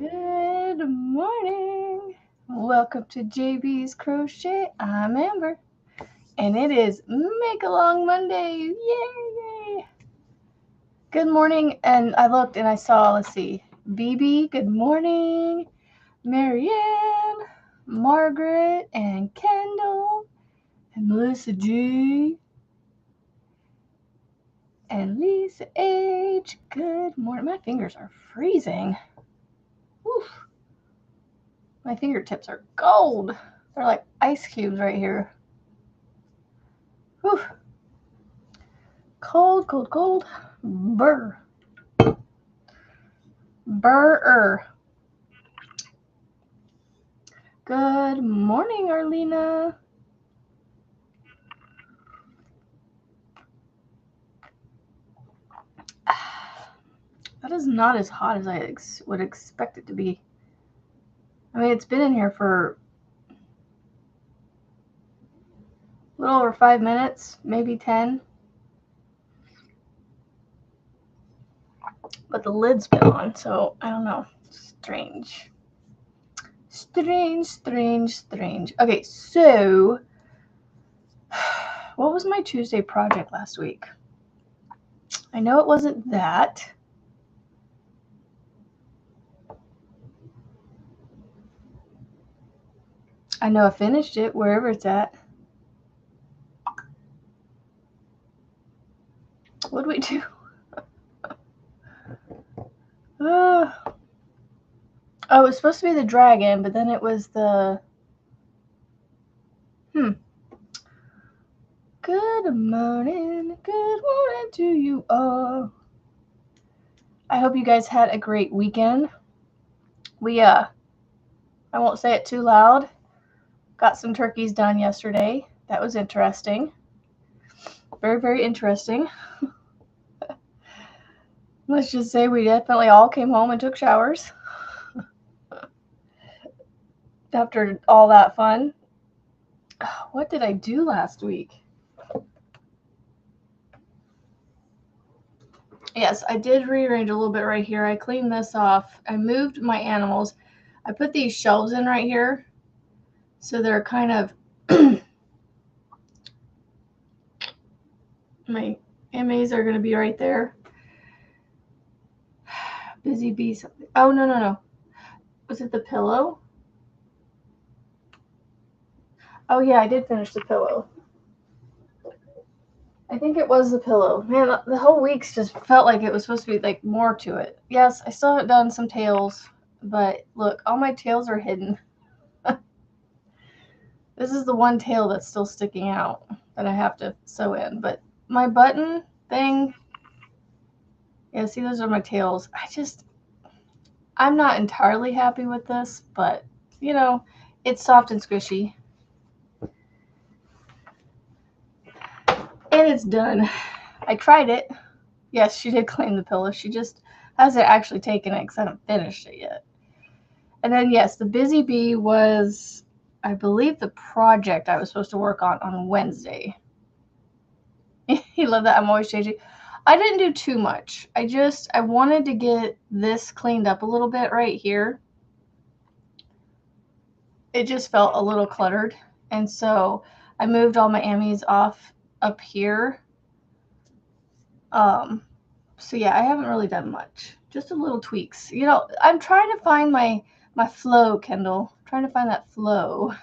Good morning. Welcome to JB's Crochet. I'm Amber. And it is Make Along Monday. Yay! Good morning. And I looked and I saw, let's see, BB, good morning. Marianne, Margaret, and Kendall, and Melissa G. And Lisa H. Good morning. My fingers are freezing. Woof. My fingertips are gold. They're like ice cubes right here. Whew. Cold, cold, cold. Burr. Burr. Good morning, Arlena. That is not as hot as I would expect it to be. I mean, it's been in here for a little over 5 minutes, maybe 10. But the lid's been on, so I don't know. Strange. Strange. Okay, so what was my Tuesday project last week? I know it wasn't that. I know I finished it, wherever it's at. What did we do? Oh, it was supposed to be the dragon, but then it was the... Good morning to you all. I hope you guys had a great weekend. We, I won't say it too loud, got some turkeys done yesterday. That was interesting. Very, very interesting. Let's just say we definitely all came home and took showers after all that fun. What did I do last week? Yes, I did rearrange a little bit right here. I cleaned this off. I moved my animals. I put these shelves in right here, so they're kind of my MAs are going to be right there. Busy bee something. Oh, no. Was it the pillow? Oh, yeah, I did finish the pillow. I think it was the pillow. Man, the whole week's just felt like it was supposed to be like more to it. Yes, I still haven't done some tails, but look, all my tails are hidden. This is the one tail that's still sticking out that I have to sew in. But my button thing, yeah, see, those are my tails. I'm not entirely happy with this, but, you know, it's soft and squishy. And it's done. I tried it. Yes, she did claim the pillow. She just hasn't actually taken it because I haven't finished it yet. And then, yes, the busy bee was, I believe, the project I was supposed to work on Wednesday. You love that? I'm always changing. I didn't do too much. I wanted to get this cleaned up a little bit right here. It just felt a little cluttered. And so I moved all my Ammies off up here. So yeah, I haven't really done much. Just a little tweaks. You know, I'm trying to find my flow, Kendall. I'm trying to find that flow.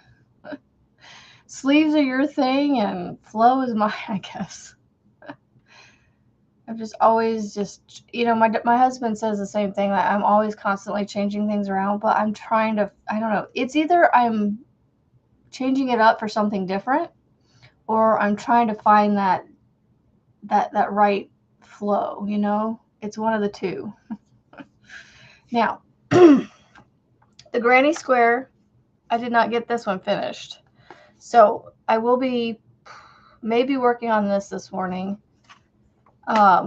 Sleeves are your thing and flow is mine, I guess. I'm just always you know, my husband says the same thing, that I'm always constantly changing things around, but I'm trying to, I don't know. It's either I'm changing it up for something different or I'm trying to find that right flow, you know? It's one of the two. Now, the granny square, I did not get this one finished. So I will be maybe working on this morning.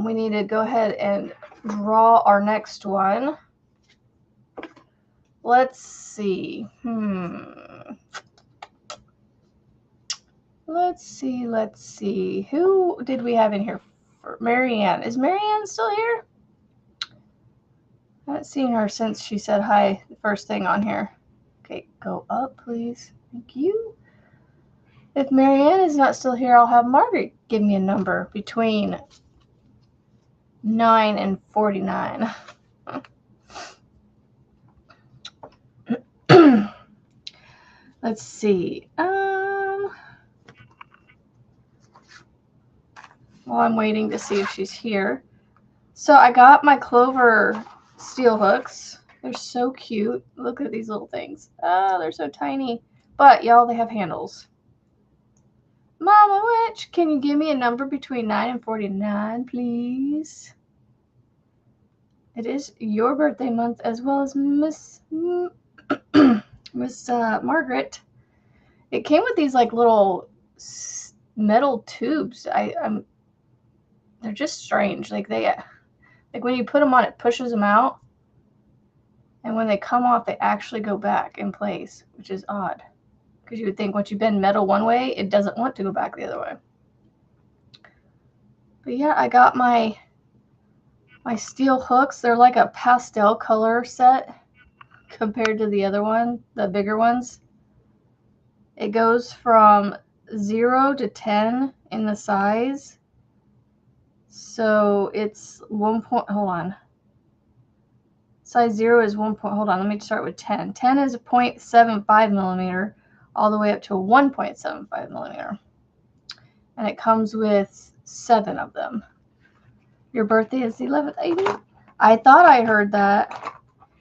We need to go ahead and draw our next one. Let's see. Let's see. Who did we have in here? Marianne. Is Marianne still here? I haven't seen her since she said hi the first thing on here. Okay, go up, please. Thank you. If Marianne is not still here, I'll have Margaret give me a number between 9 and 49. Let's see. Well, I'm waiting to see if she's here. So I got my Clover steel hooks. They're so cute. Look at these little things. Oh, they're so tiny. But, y'all, they have handles. Mama Witch, can you give me a number between 9 and 49, please? It is your birthday month as well as Miss Margaret. It came with these like little metal tubes. They're just strange. Like when you put them on, it pushes them out, and when they come off, they actually go back in place, which is odd. Because you would think once you bend metal one way, it doesn't want to go back the other way. But yeah, I got my steel hooks. They're like a pastel color set compared to the other one, the bigger ones. It goes from 0 to 10 in the size. So it's 1 point, hold on. Size 0 is 1 point, hold on, let me start with 10. 10 is a 0.75 millimeter all the way up to a 1.75 millimeter. And it comes with 7 of them. Your birthday is the 11th. I thought I heard that.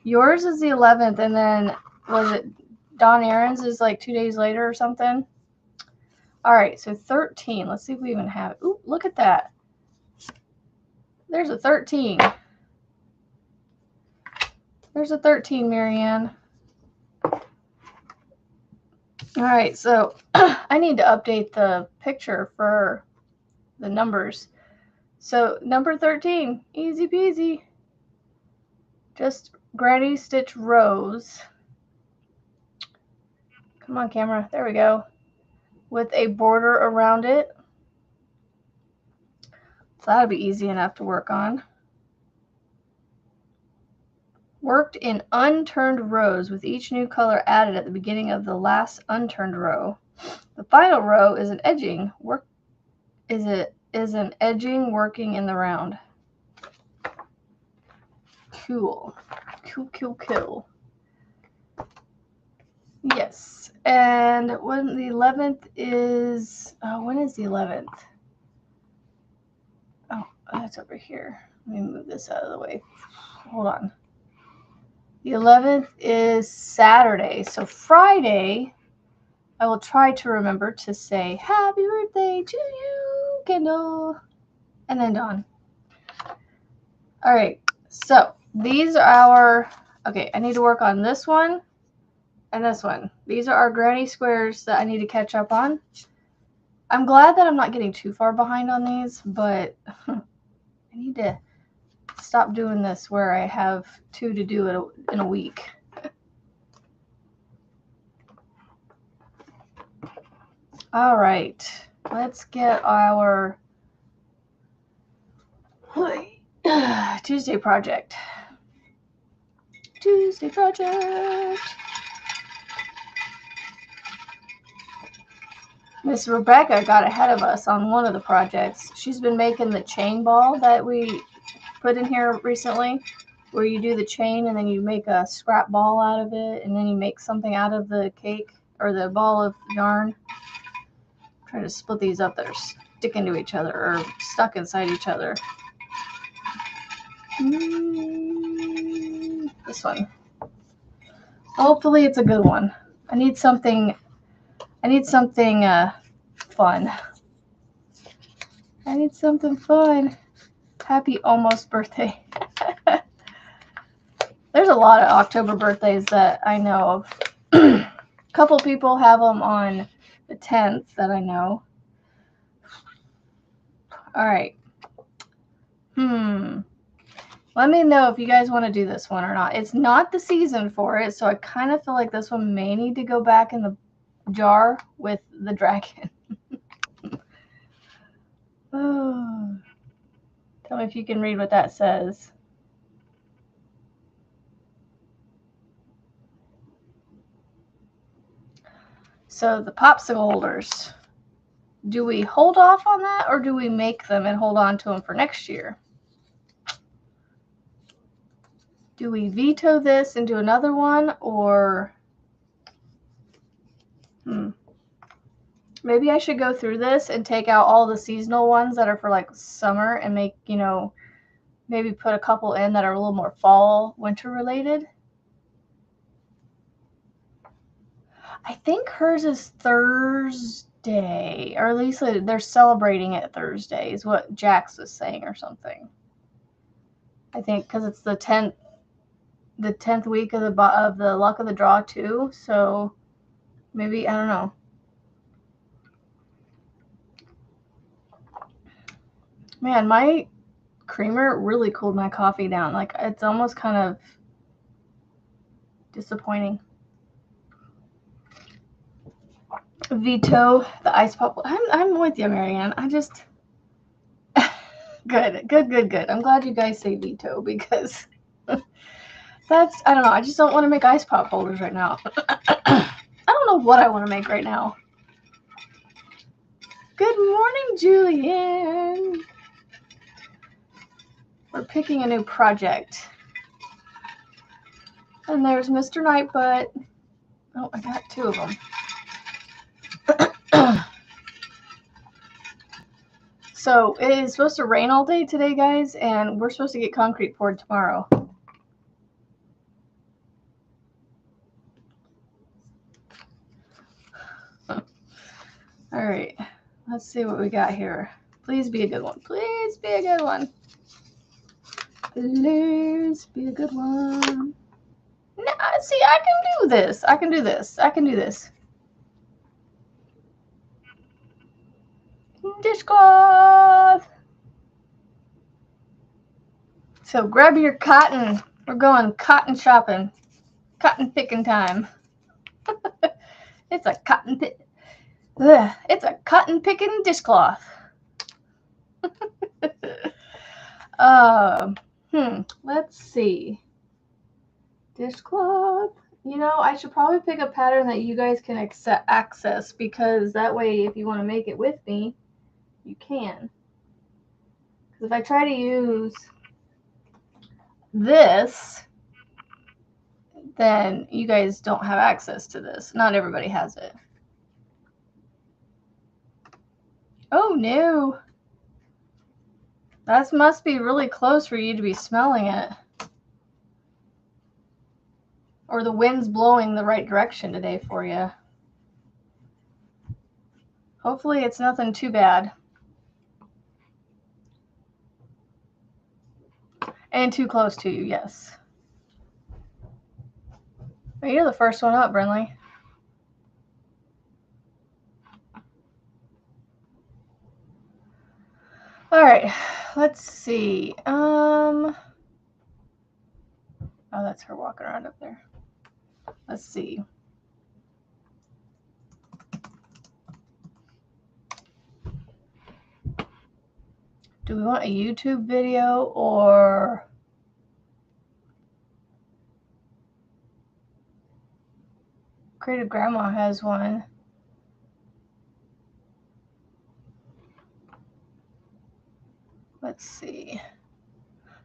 Yours is the 11th, and then was it Don Aaron's is like 2 days later or something? All right, so 13. Let's see if we even have it. Ooh, look at that. There's a 13. There's a 13, Marianne. All right, so I need to update the picture for the numbers. So number 13, easy peasy. Just granny stitch rows. Come on, camera. There we go. With a border around it. So that'll be easy enough to work on. Worked in unturned rows with each new color added at the beginning of the last unturned row. The final row is an edging an edging working in the round. Cool. Cool. Yes. And when the 11th is, when is the 11th? Oh, that's over here. Let me move this out of the way. Hold on. The 11th is Saturday. So Friday, I will try to remember to say happy birthday to you, Kendall. And then Dawn. All right. So these are our, okay, I need to work on this one and this one. These are our granny squares that I need to catch up on. I'm glad that I'm not getting too far behind on these, but I need to stop doing this where I have 2 to do in a week. All right, let's get our Tuesday project. Miss Rebecca got ahead of us on one of the projects. She's been making the chain ball that we put in here recently, where you do the chain and then you make a scrap ball out of it, and then you make something out of the cake or the ball of yarn. I'm trying to split these up that are sticking to each other or stuck inside each other. This one. Hopefully it's a good one. I need something fun. I need something fun. Happy almost birthday. There's a lot of October birthdays that I know of. A couple people have them on the 10th that I know. All right. Let me know if you guys want to do this one or not. It's not the season for it, so I kind of feel like this one may need to go back in the jar with the dragon. Oh. Tell me if you can read what that says. So the popsicle holders, do we hold off on that or do we make them and hold on to them for next year? Do we veto this and do another one, or maybe I should go through this and take out all the seasonal ones that are for like summer and make, you know, maybe put a couple in that are a little more fall, winter related. I think hers is Thursday, or at least they're celebrating it Thursday, is what Jax was saying or something. I think because it's the 10th week of the luck of the draw too. So maybe, I don't know. Man, my creamer really cooled my coffee down. Like, it's almost kind of disappointing. Veto the ice pop. I'm with you, Marianne. I just good. I'm glad you guys say veto, because that's, I don't know. I just don't want to make ice pop holders right now. I don't know what I want to make right now. Good morning, Julian. We're picking a new project. And there's Mr. Nightbutt. Oh, I got 2 of them. So it is supposed to rain all day today, guys, and we're supposed to get concrete poured tomorrow. All right, let's see what we got here. Please be a good one. Please be a good one. Please be a good one. No, see, I can do this. I can do this. I can do this. Dishcloth. So grab your cotton. We're going cotton shopping. Cotton picking time. It's a cotton pick. It's a cotton picking dishcloth. Let's see. Dishcloth. You know, I should probably pick a pattern that you guys can access, because that way, if you want to make it with me, you can. Because if I try to use this, then you guys don't have access to this. Not everybody has it. Oh no. That must be really close for you to be smelling it. Or the wind's blowing the right direction today for you. Hopefully it's nothing too bad. And too close to you, yes. Well, you're the first one up, Brinley. All right, let's see. Oh, that's her walking around up there. Let's see. Do we want a YouTube video or Creative Grandma has one? Let's see.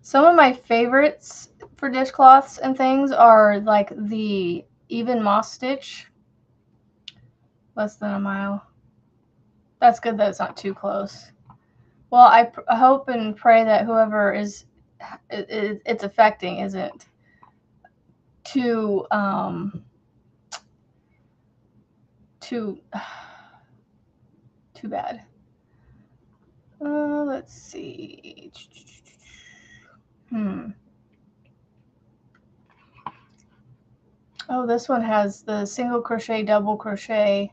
Some of my favorites for dishcloths and things are like the even moss stitch. Less than a mile. That's good that it's not too close. Well, I hope and pray that whoever it's affecting isn't too bad. Let's see. Oh, this one has the single crochet, double crochet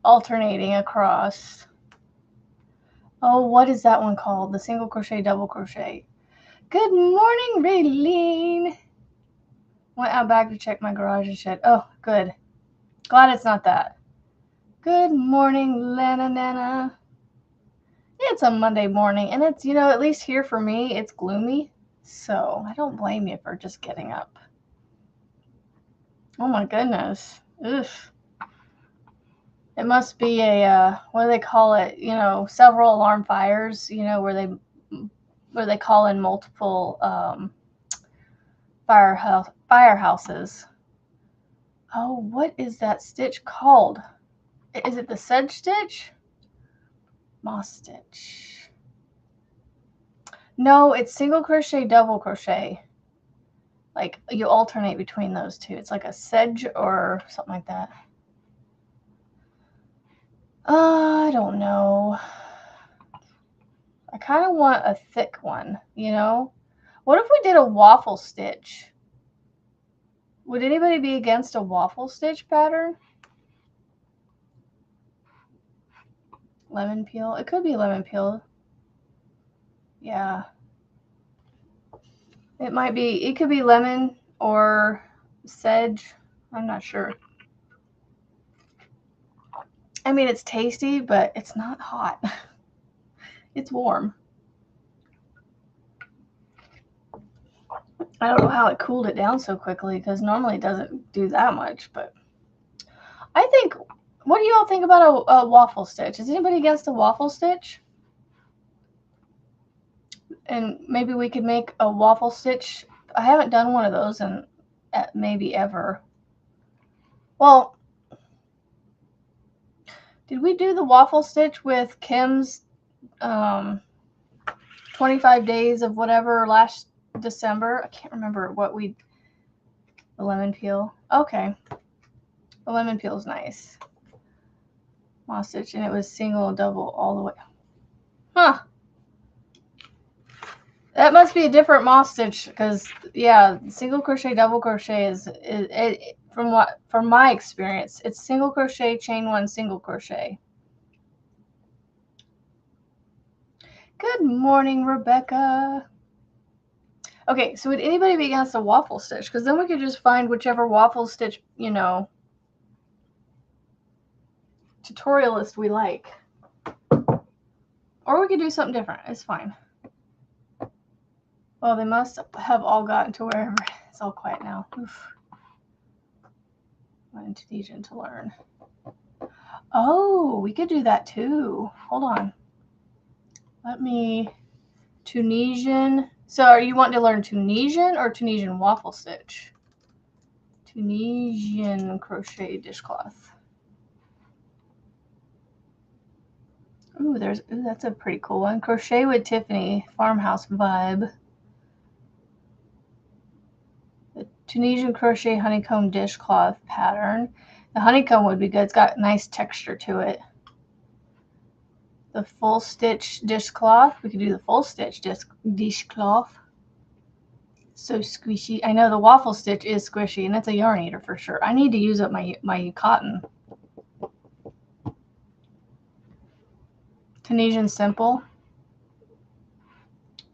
alternating across. Oh, what is that one called? The single crochet, double crochet. Good morning, Raylene. Went out back to check my garage and shed. Oh, good. Glad it's not that. Good morning, Lana Nana. It's a Monday morning, and it's, you know, at least here for me, it's gloomy. So I don't blame you for just getting up. Oh my goodness. Oof. It must be a, what do they call it? You know, several alarm fires, you know, where they call in multiple firehouses. Oh, what is that stitch called? Is it the sedge stitch? Moss stitch. No, it's single crochet, double crochet. Like, you alternate between those two. It's like a sedge or something like that. I don't know. I kind of want a thick one, you know? What if we did a waffle stitch? Would anybody be against a waffle stitch pattern? Lemon peel? It could be lemon peel. Yeah. It might be, it could be lemon or sedge. I'm not sure. I mean, it's tasty, but it's not hot. It's warm. I don't know how it cooled it down so quickly because normally it doesn't do that much, but I think, what do you all think about a waffle stitch? Is anybody against a waffle stitch? And maybe we could make a waffle stitch. I haven't done one of those in maybe ever. Well, did we do the waffle stitch with Kim's 25 days of whatever last December? I can't remember what we, the lemon peel. Okay. The lemon peel is nice. Moss stitch, and it was single, double, all the way. Huh. That must be a different moss stitch because, yeah, single crochet, double crochet is from my experience, it's single crochet, chain one, single crochet. Good morning, Rebecca. Okay, so would anybody be against a waffle stitch? Because then we could just find whichever waffle stitch, you know, tutorialist we like. Or we could do something different. It's fine. Well, they must have all gotten to wherever. It's all quiet now. Oof. I'm Indonesian to learn. Oh, we could do that too. Hold on. Let me, Tunisian. So are you wanting to learn Tunisian or Tunisian waffle stitch? Tunisian crochet dishcloth. Ooh, that's a pretty cool one. Crochet with Tiffany, farmhouse vibe. The Tunisian crochet honeycomb dishcloth pattern. The honeycomb would be good. It's got nice texture to it. The full stitch dishcloth. We could do the full stitch dishcloth. So squishy. I know the waffle stitch is squishy, and it's a yarn eater for sure. I need to use up my cotton. Tunisian simple.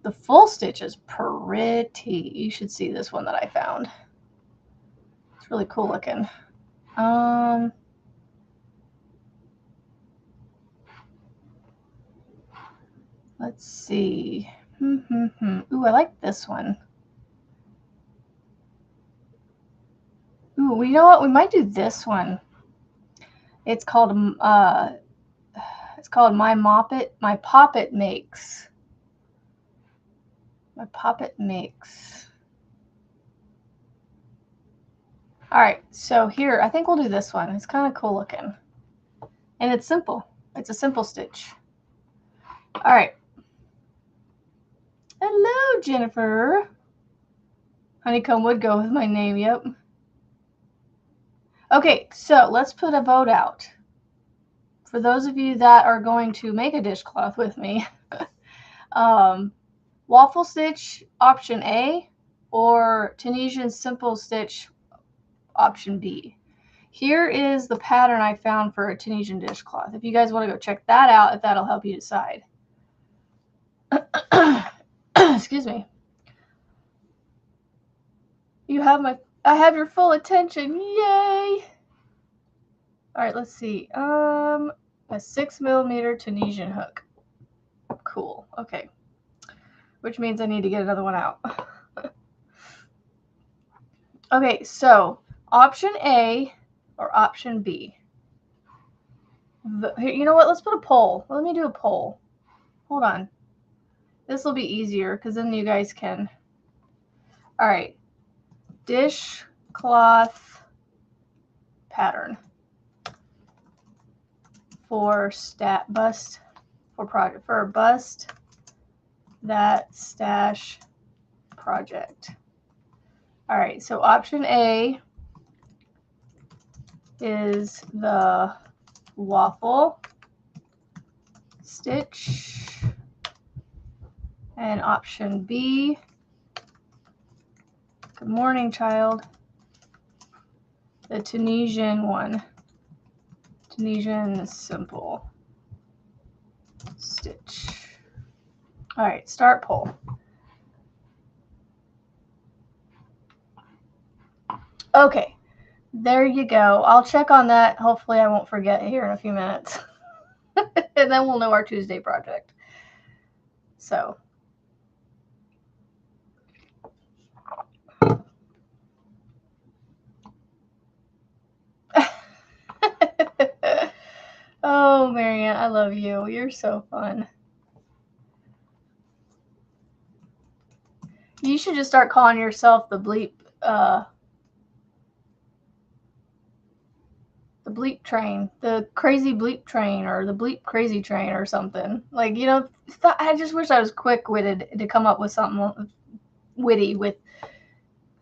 The full stitch is pretty. You should see this one that I found. It's really cool looking. Let's see. Ooh, I like this one. Ooh, well, you know what? We might do this one. It's called My Poppet Makes. My Poppet Makes. All right, so here, I think we'll do this one. It's kind of cool looking. And it's simple. It's a simple stitch. All right. Hello, Jennifer. Honeycomb would go with my name, yep. Okay, so let's put a vote out. For those of you that are going to make a dishcloth with me, waffle stitch option A or Tunisian simple stitch option B. Here is the pattern I found for a Tunisian dishcloth. If you guys want to go check that out, if that'll help you decide. Excuse me. I have your full attention. Yay! All right, let's see. A 6mm Tunisian hook. Cool. Okay. Which means I need to get another one out. Okay, so option A or option B? You know what? Let's put a poll. Let me do a poll. Hold on. This will be easier because then you guys can. All right. Dishcloth pattern for bust for project for a bust that stash project. All right. So option A is the waffle stitch, and option B, good morning, child, the Tunisian one, Tunisian simple stitch. All right, start poll. Okay, there you go. I'll check on that. Hopefully I won't forget here in a few minutes. And then we'll know our Tuesday project. So. Oh, Marianne, I love you. You're so fun. You should just start calling yourself the bleep train, the crazy bleep train, or the bleep crazy train, or something. Like, you know, I just wish I was quick-witted to come up with something witty with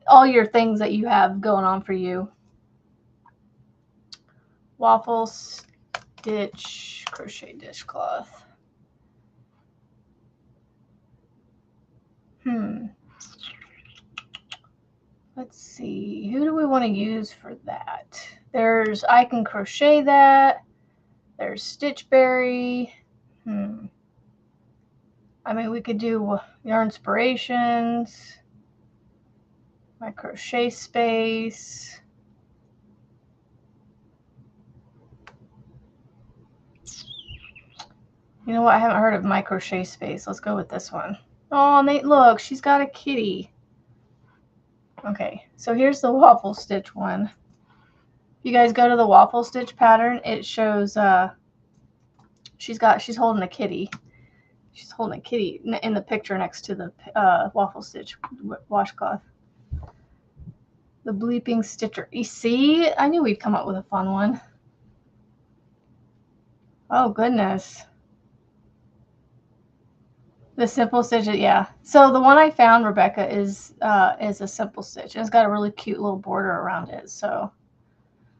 all your things that you have going on for you. Waffle stitch crochet dishcloth. Let's see, who do we want to use for that? I can crochet that. There's Stitchberry. I mean, we could do Yarn Inspirations, my crochet space. You know what? I haven't heard of my crochet space. Let's go with this one. Oh, Nate, look, she's got a kitty. Okay, so here's the waffle stitch one. If you guys go to the waffle stitch pattern, it shows she's holding a kitty. She's holding a kitty in the picture next to the waffle stitch washcloth. The bleeping stitcher. You see? I knew we'd come up with a fun one. Oh, goodness. The simple stitch, yeah. So the one I found, Rebecca, is a simple stitch. And it's got a really cute little border around it. So,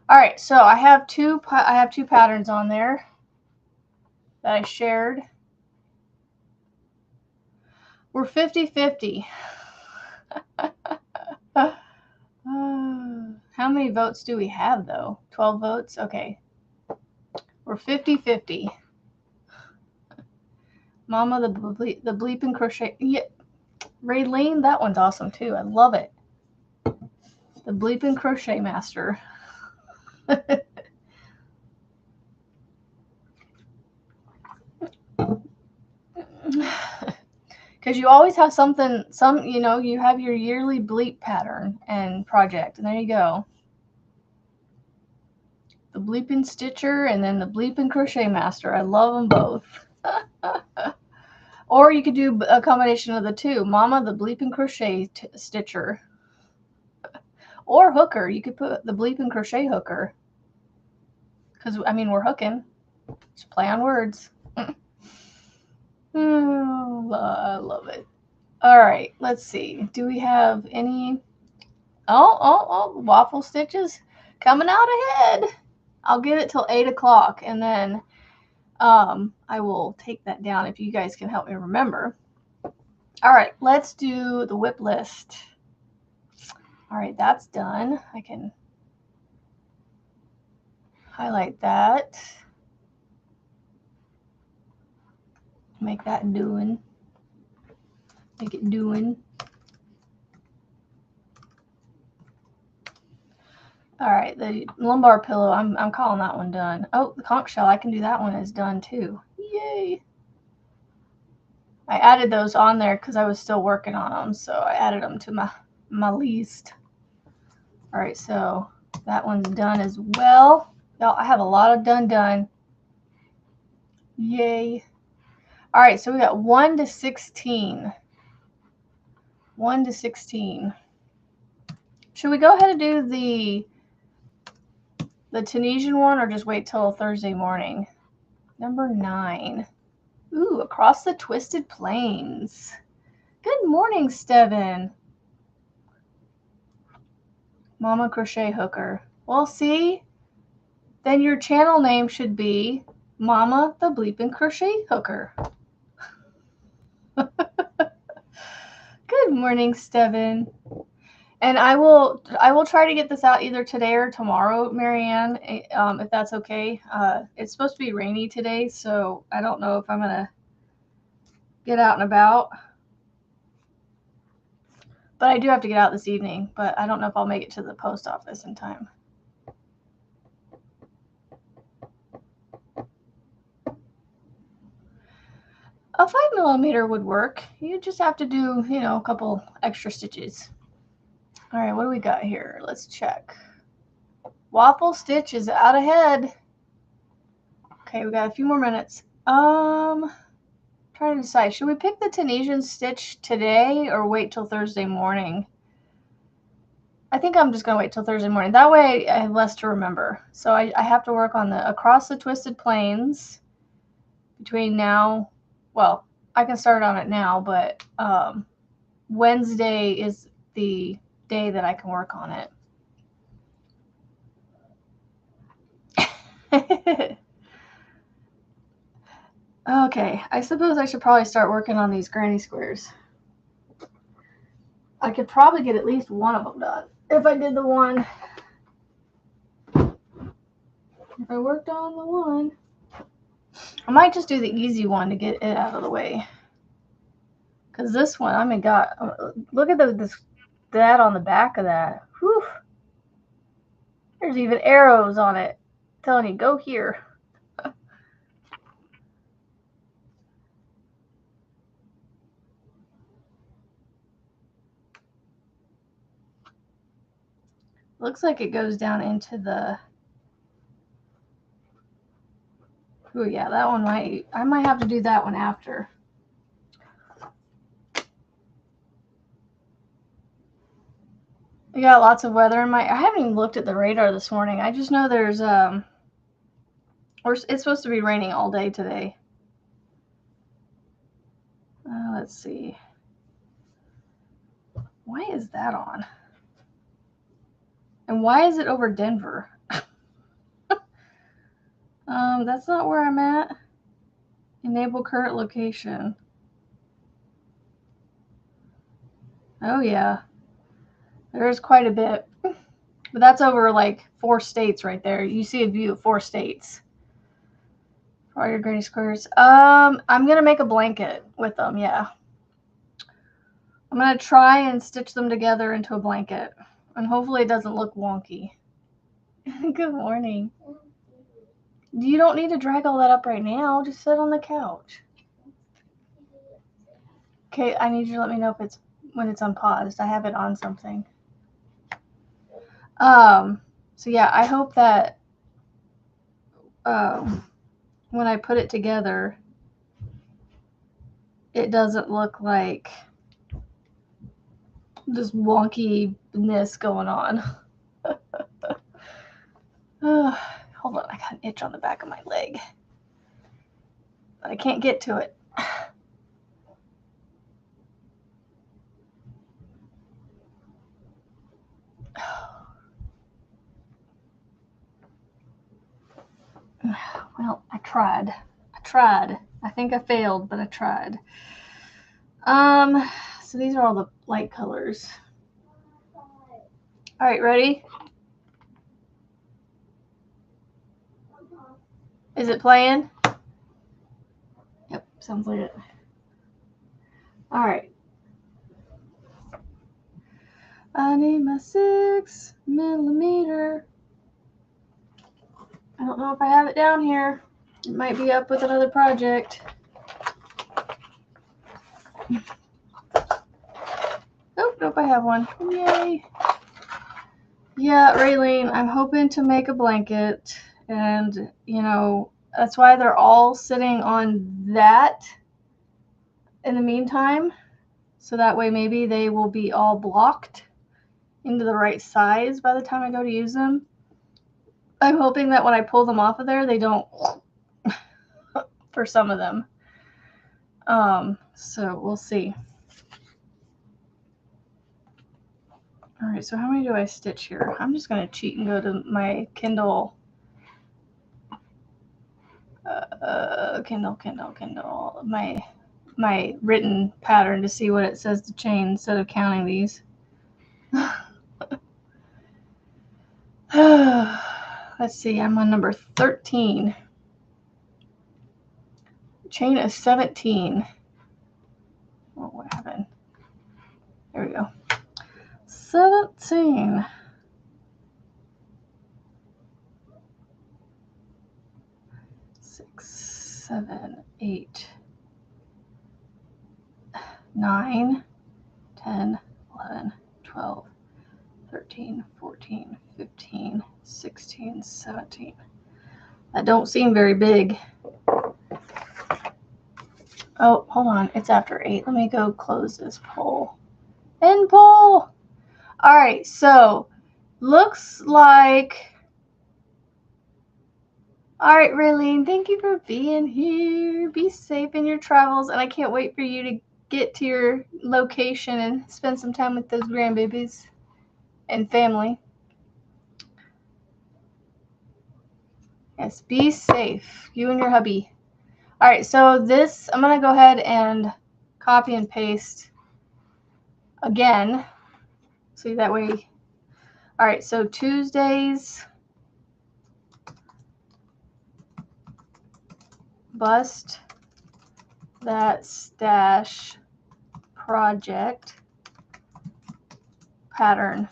all right. So I have two patterns on there that I shared. We're 50-50. How many votes do we have, though? 12 votes? Okay. We're 50-50. Mama, the bleeping crochet. Yeah. Raylene, that one's awesome, too. I love it. The bleeping crochet master. Because you always have you know, you have your yearly bleep pattern and project, and there you go. The bleeping stitcher and then the bleeping crochet master. I love them both. Or you could do a combination of the two. Mama, the bleeping crochet stitcher. Or hooker. You could put the bleeping crochet hooker. Because, I mean, we're hooking. Just play on words. Oh, I love it. All right, let's see. Do we have any? Oh, waffle stitches coming out ahead. I'll give it till 8 o'clock, and then I will take that down if you guys can help me remember. All right, let's do the whip list. All right, that's done. I can highlight that. Make that doing. Make it doing. All right, the lumbar pillow, I'm calling that one done. Oh, the conch shell, I can do that one as done too. Yay. I added those on there because I was still working on them, so I added them to my list. All right, so that one's done as well. Y'all, I have a lot of done. Yay. All right, so we got 1 to 16. 1 to 16. Should we go ahead and do the Tunisian one or just wait till Thursday morning? Number 9. Ooh, Across the Twisted Plains. Good morning, Steven. Mama Crochet Hooker. Well, see, then your channel name should be Mama the Bleepin' Crochet Hooker. Good morning, Steven. And I will try to get this out either today or tomorrow, Marianne, if that's okay. It's supposed to be rainy today, so I don't know if I'm gonna get out and about. But I do have to get out this evening, but I don't know if I'll make it to the post office in time. A 5mm would work. You just have to do, a couple extra stitches. All right, what do we got here? Let's check. Waffle Stitch is out ahead. Okay, we got a few more minutes. Trying to decide, should we pick the Tunisian stitch today or wait till Thursday morning? I think I'm just going to wait till Thursday morning. That way I have less to remember. So I have to work on the Across the Twisted Plains between now. Well, I can start on it now, but Wednesday is the day that I can work on it. Okay, I suppose I should probably start working on these granny squares. I could probably get at least one of them done if I did the one. If I worked on the one. I might just do the easy one to get it out of the way. Because this one, I mean, God, look at that on the back of that. Whew. There's even arrows on it telling you, go here. Looks like it goes down into the... Oh yeah, that one I might have to do that one after. We got lots of weather in I haven't even looked at the radar this morning. I just know there's it's supposed to be raining all day today. Let's see. Why is that on? And why is it over Denver? That's not where I'm at. Enable current location. Oh yeah. There's quite a bit. But that's over like 4 states right there. You see a view of 4 states. For all your granny squares. I'm gonna make a blanket with them, yeah. I'm gonna try and stitch them together into a blanket. And hopefully it doesn't look wonky. Good morning. You don't need to drag all that up right now. Just sit on the couch. Okay, I need you to let me know if it's when it's unpaused. I have it on something. So yeah, I hope that when I put it together, it doesn't look like this wonkiness going on. Hold on, I got an itch on the back of my leg. But I can't get to it. Well, I tried. I think I failed, but I tried. So these are all the light colors. All right, ready? Is it playing? Yep, sounds like it. All right. I need my 6mm. I don't know if I have it down here. It might be up with another project. Oh, nope, I have one. Yay. Yeah, Raylene, I'm hoping to make a blanket. And, That's why they're all sitting on that in the meantime. So that way maybe they will be all blocked into the right size by the time I go to use them. I'm hoping that when I pull them off of there, they don't for some of them. So we'll see. All right, so how many do I stitch here? I'm just going to cheat and go to my Kindle. Kindle. My written pattern to see what it says to chain instead of counting these. Let's see, I'm on number 13. Chain is 17. Oh, what happened? There we go. 17. 6, 7, 8, 9, 10, 11, 12, 13, 14, 15, 16, 17. That don't seem very big. Oh, hold on. It's after 8. Let me go close this poll. End poll! All right, so looks like... All right, Raylene, thank you for being here. Be safe in your travels, and I can't wait for you to get to your location and spend some time with those grandbabies and family. Yes, be safe, you and your hubby. All right, so this, I'm going to go ahead and copy and paste again. So that way, all right, so Tuesdays, bust that stash project pattern.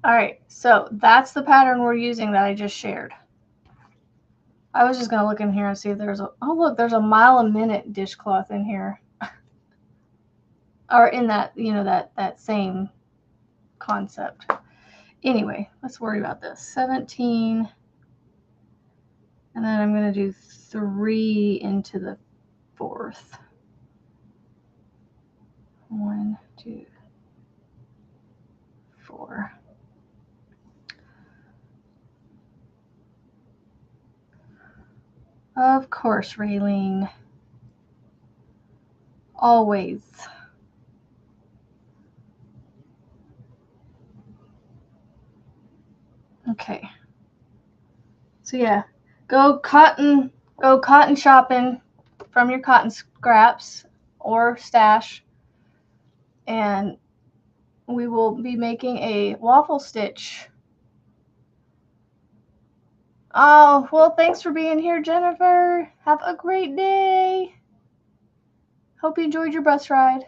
All right, so that's the pattern we're using that I just shared. I was just going to look in here and see if there's a, oh look, there's a mile a minute dishcloth in here. Or in that, you know, that same concept. Anyway, let's worry about this. 17. And then I'm going to do 3 into the 4th. 1, 2, 4. Of course, Raylene. Always. Okay. So yeah, go cotton shopping from your cotton scraps or stash, and we will be making a waffle stitch. Oh, well, thanks for being here, Jennifer. Have a great day. Hope you enjoyed your bus ride.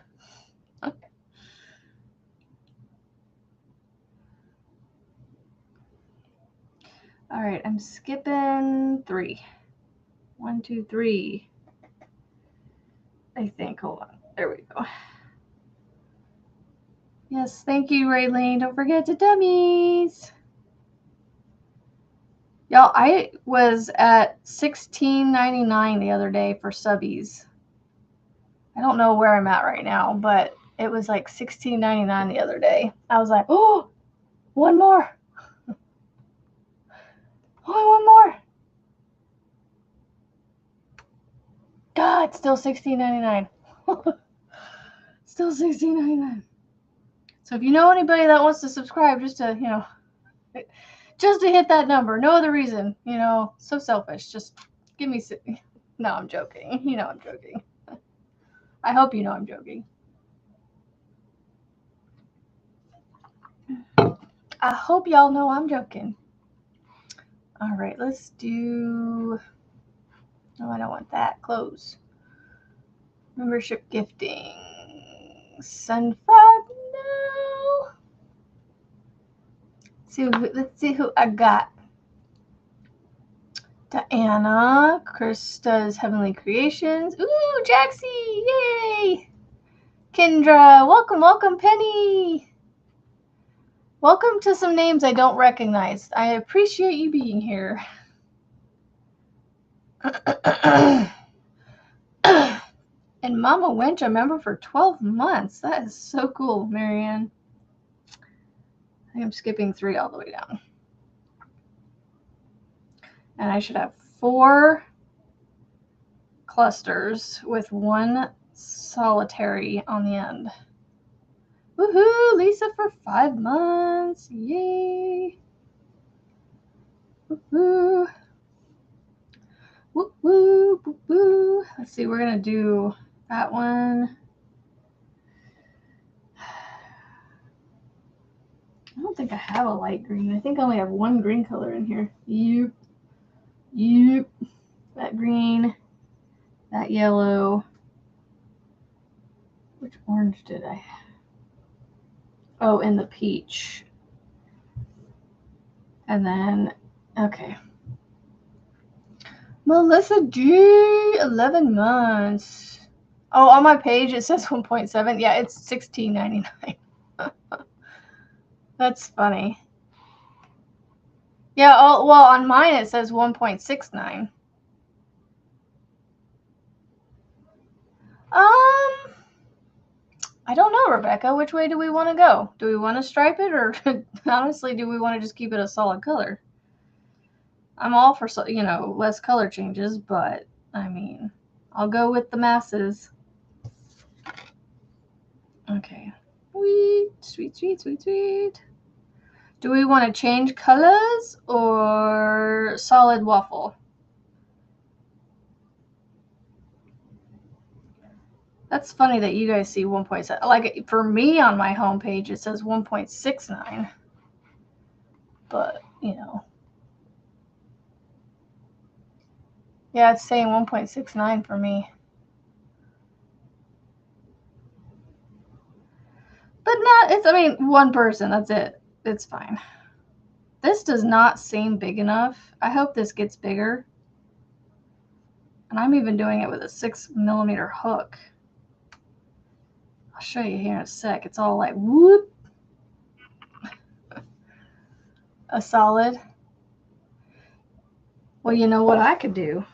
All right, I'm skipping 3. 1, 2, 3. I think. Hold on. There we go. Yes, thank you, Raylene. Don't forget to dummies. Y'all, I was at $16.99 the other day for subbies. I don't know where I'm at right now, but it was like $16.99 the other day. I was like, oh, one more. Only one more. God, still $16.99. Still $16.99. So if you know anybody that wants to subscribe, just to, you know, just to hit that number, no other reason, you know, so selfish. Just give me, no, I'm joking. You know I'm joking. I hope you know I'm joking. I hope y'all know I'm joking. All right, let's do, no, I don't want that. Close. Membership gifting. Sunfog, no. Let's see who I got. Diana, Krista's Heavenly Creations. Ooh, Jaxie, yay. Kendra, welcome, welcome, Penny. Welcome to some names I don't recognize. I appreciate you being here. And Mama Winch, I remember for 12 months. That is so cool, Marianne. I am skipping 3 all the way down. And I should have 4 clusters with 1 solitary on the end. Woohoo! Lisa for 5 months. Yay! Woohoo! Woo woo woo woo. Let's see, we're gonna do that one. I don't think I have a light green. I think I only have 1 green color in here. Yep. That green, that yellow. Which orange did I have? Oh, and the peach. And then, okay. Melissa G, 11 months. Oh, on my page it says 1.7. Yeah, it's $16.99. That's funny. Yeah, oh, well, on mine it says 1.69. I don't know, Rebecca. Which way do we want to go? Do we want to stripe it, or honestly, do we want to just keep it a solid color? I'm all for, less color changes, but I mean, I'll go with the masses. Okay. Sweet, sweet, sweet, sweet. Do we want to change colors or solid waffle? That's funny that you guys see 1.7. Like, for me on my homepage, it says 1.69. But, yeah, it's saying 1.69 for me. But one person, that's it. It's fine. This does not seem big enough. I hope this gets bigger. And I'm even doing it with a 6mm hook. I'll show you here in a sec. It's all like, whoop. A solid. Well, you know what I could do?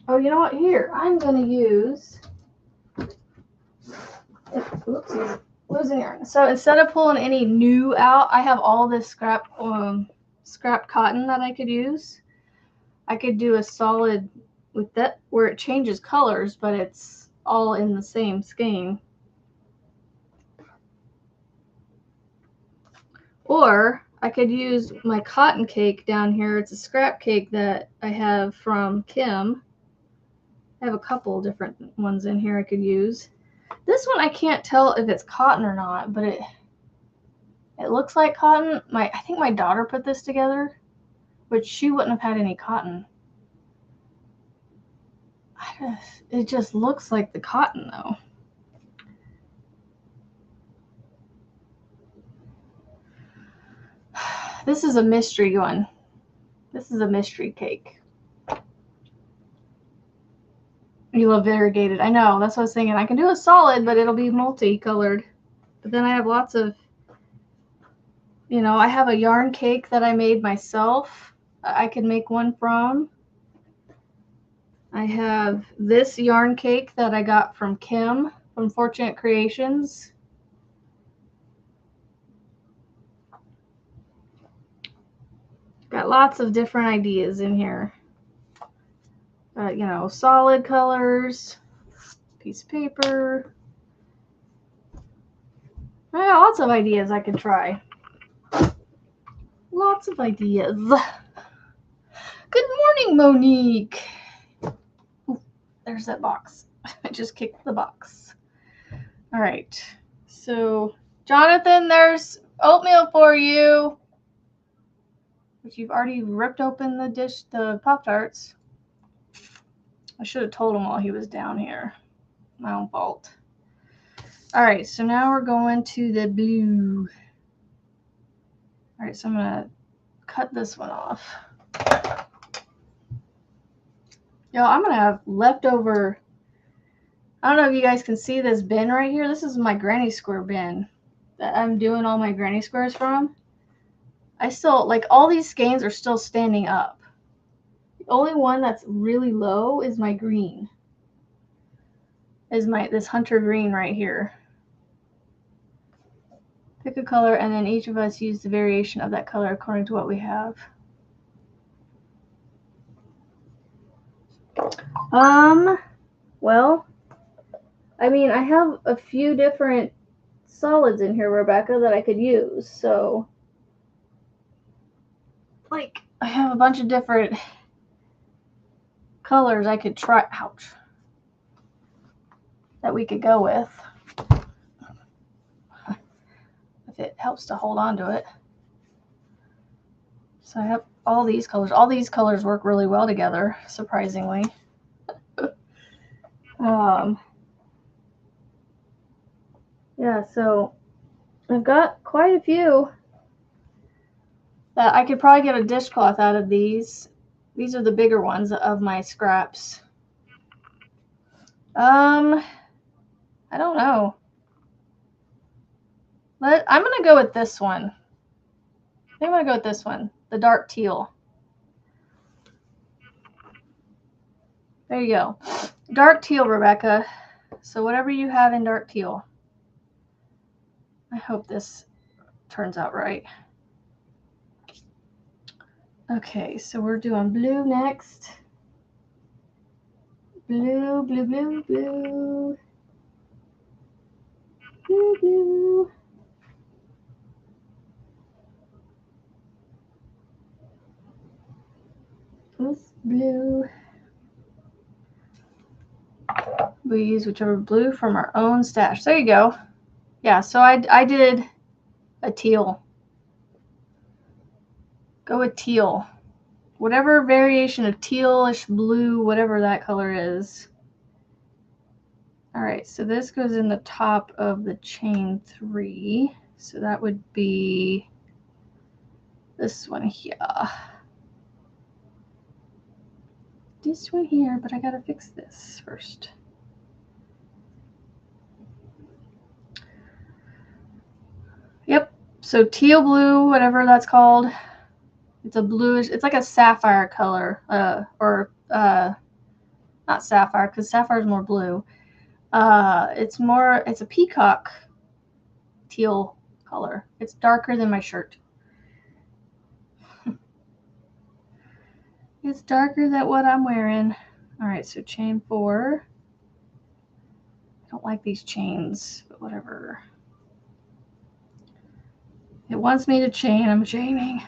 Oh, you know what? Here, I'm going to use... Oopsies. Losing yarn. So instead of pulling any new out, I have all this scrap cotton that I could use. I could do a solid with that where it changes colors, but it's all in the same skein. Or I could use my cotton cake down here. It's a scrap cake that I have from Kim. I have a couple different ones in here I could use. This one I can't tell if it's cotton or not, but it looks like cotton. I think my daughter put this together, but she wouldn't have had any cotton. It just looks like the cotton though. This is a mystery one. This is a mystery cake. You love variegated. I know. That's what I was thinking. I can do a solid, but it'll be multicolored. But then I have lots of, I have a yarn cake that I made myself. I could make one from. I have this yarn cake that I got from Kim from Fortunate Creations. Got lots of different ideas in here. Solid colors, piece of paper. I got lots of ideas I could try. Lots of ideas. Good morning, Monique. Ooh, there's that box. I just kicked the box. All right. So, Jonathan, there's oatmeal for you. But you've already ripped open the Pop-Tarts. I should have told him while he was down here. My own fault. All right, so now we're going to the blue. All right, so I'm going to cut this one off. I'm going to have leftover. I don't know if you guys can see this bin right here. This is my granny square bin. that I'm doing all my granny squares from, I still, like, all these skeins are still standing up. The only one that's really low is my green. Is this hunter green right here. Pick a color, and then each of us use the variation of that color according to what we have. Well, I mean, I have a few different solids in here, Rebecca, that I could use. So, like, I have a bunch of different colors I could try. Ouch. That we could go with. If it helps to hold on to it. So I have all these colors. All these colors work really well together, surprisingly. Yeah, so I've got quite a few that I could probably get a dishcloth out of these. These are the bigger ones of my scraps. I don't know. I'm going to go with this one. I think I'm going to go with this one, the dark teal. There you go. Dark teal, Rebecca. So whatever you have in dark teal. I hope this turns out right. Okay, so we're doing blue next. Blue, blue, blue, blue. Blue, blue. This blue. We use whichever blue from our own stash. There you go. Yeah, so I did a teal. Go with teal. Whatever variation of tealish blue, whatever that color is. All right, so this goes in the top of the chain 3. So that would be this one here. This one here, but I gotta fix this first. Yep, so teal blue, whatever that's called. It's a bluish, it's like a sapphire color, or not sapphire, because sapphire is more blue. It's a peacock teal color. It's darker than my shirt. It's darker than what I'm wearing. All right, so chain 4. I don't like these chains, but whatever. It wants me to chain, I'm chaining.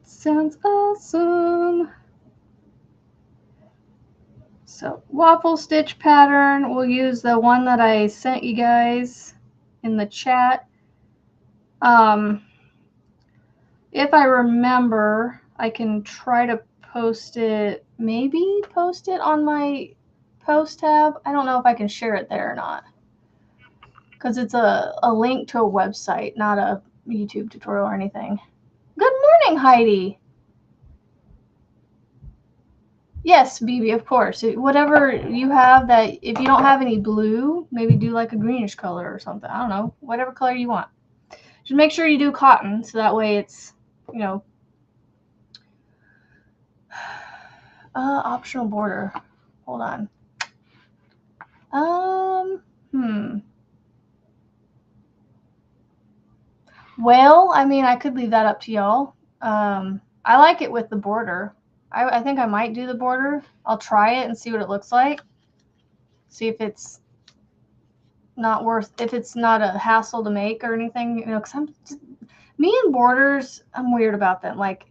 Sounds awesome. So waffle stitch pattern, we'll use the one that I sent you guys in the chat. If I remember, I can try to maybe post it on my post tab. I don't know if I can share it there or not, because it's a link to a website, not a YouTube tutorial or anything. Good morning, Heidi. Yes, BB, of course. Whatever you have that, if you don't have any blue, maybe do like a greenish color or something. I don't know, whatever color you want. Just make sure you do cotton, so that way it's, you know, optional border. Hold on. Well, I mean, I could leave that up to y'all. I like it with the border. I think I might do the border. I'll try it and see what it looks like. See if it's not a hassle to make or anything, you know, because me and borders, I'm weird about them. Like,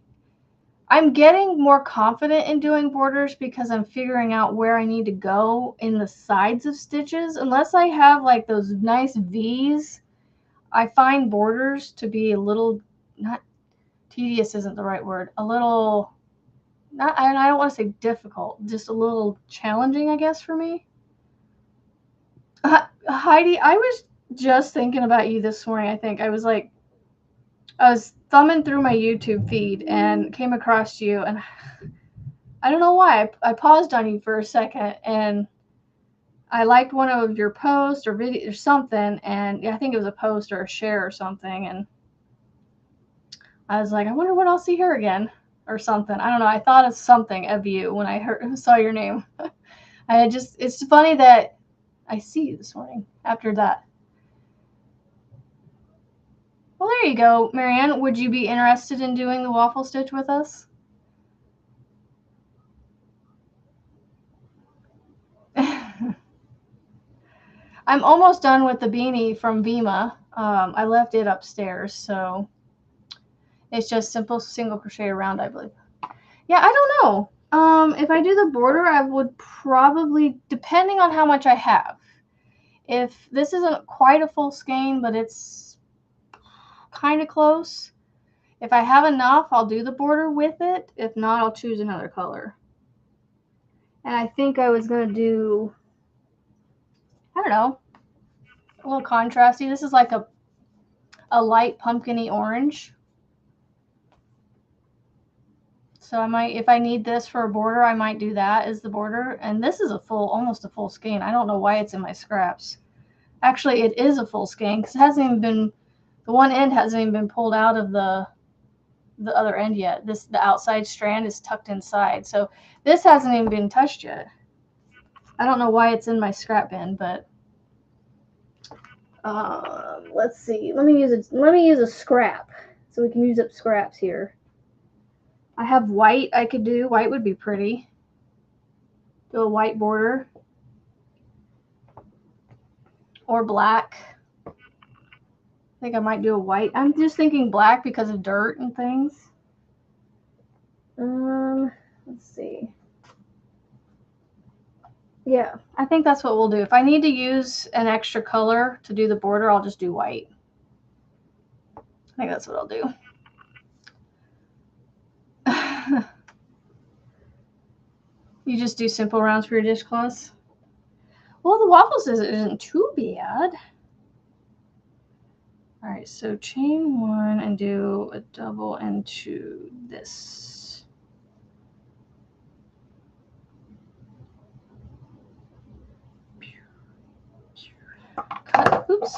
I'm getting more confident in doing borders because I'm figuring out where I need to go in the sides of stitches. Unless I have like those nice V's, I find borders to be a little, not tedious isn't the right word, a little, not, I don't want to say difficult, just a little challenging, I guess, for me. Heidi, I was just thinking about you this morning. I think I was thumbing through my YouTube feed and came across you, and I don't know why. I paused on you for a second, and I liked one of your posts or video or something, and I think it was a post or a share or something, and I was like, I wonder when I'll see her again or something. I don't know. I thought of something of you when I saw your name. It's funny that I see you this morning after that. Well, there you go, Marianne. Would you be interested in doing the waffle stitch with us? I'm almost done with the beanie from Vima. I left it upstairs, so it's just simple single crochet around, I believe. Yeah, I don't know. If I do the border, I would probably, depending on how much I have. If this isn't quite a full skein, but it's kind of close, if I have enough, I'll do the border with it. If not, I'll choose another color. And I think I was going to do, I don't know, a little contrasty. This is like a light pumpkin-y orange. So I might, if I need this for a border, I might do that as the border. And this is almost a full skein. I don't know why it's in my scraps. Actually, it is a full skein because it hasn't even been, the one end hasn't even been pulled out of the other end yet. The outside strand is tucked inside. So this hasn't even been touched yet. I don't know why it's in my scrap bin, but let's see. Let me use a scrap so we can use up scraps here. I have white I could do. White would be pretty. Do a white border. Or black. I think I might do a white. I'm just thinking black because of dirt and things. Let's see. Yeah, I think that's what we'll do. If I need to use an extra color to do the border, I'll just do white. I think that's what I'll do. You just do simple rounds for your dishcloths? Well, the waffles isn't too bad. All right, so chain one and do a double into this. Cut, oops,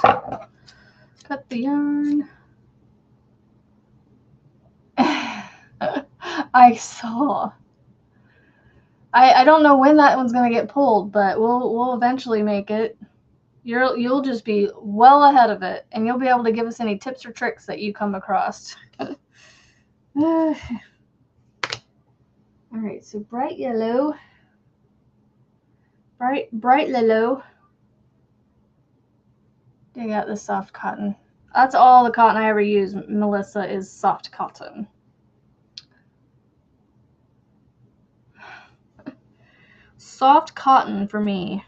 cut the yarn. I saw. I don't know when that one's gonna get pulled, but we'll eventually make it. You'll just be well ahead of it, and you'll be able to give us any tips or tricks that you come across. All right, so bright yellow, bright yellow. Dig out the soft cotton. That's all the cotton I ever use, Melissa, is soft cotton. Soft cotton for me.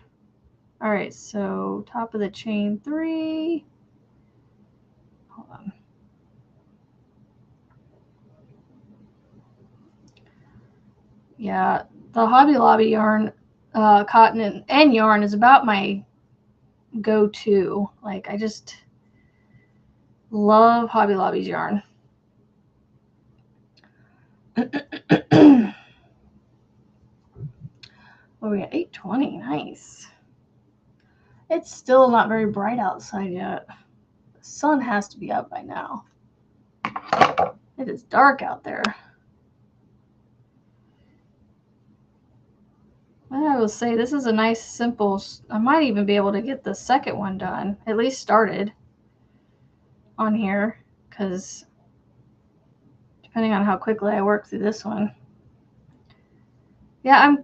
All right, so top of the chain 3. Hold on. Yeah, the Hobby Lobby yarn, cotton and yarn is about my go-to. Like, I just love Hobby Lobby's yarn. Oh, we got 8:20. Nice. It's still not very bright outside yet. The sun has to be up by now. It is dark out there. I will say this is a nice, simple. I might even be able to get the second one done, at least started on here, because depending on how quickly I work through this one. Yeah,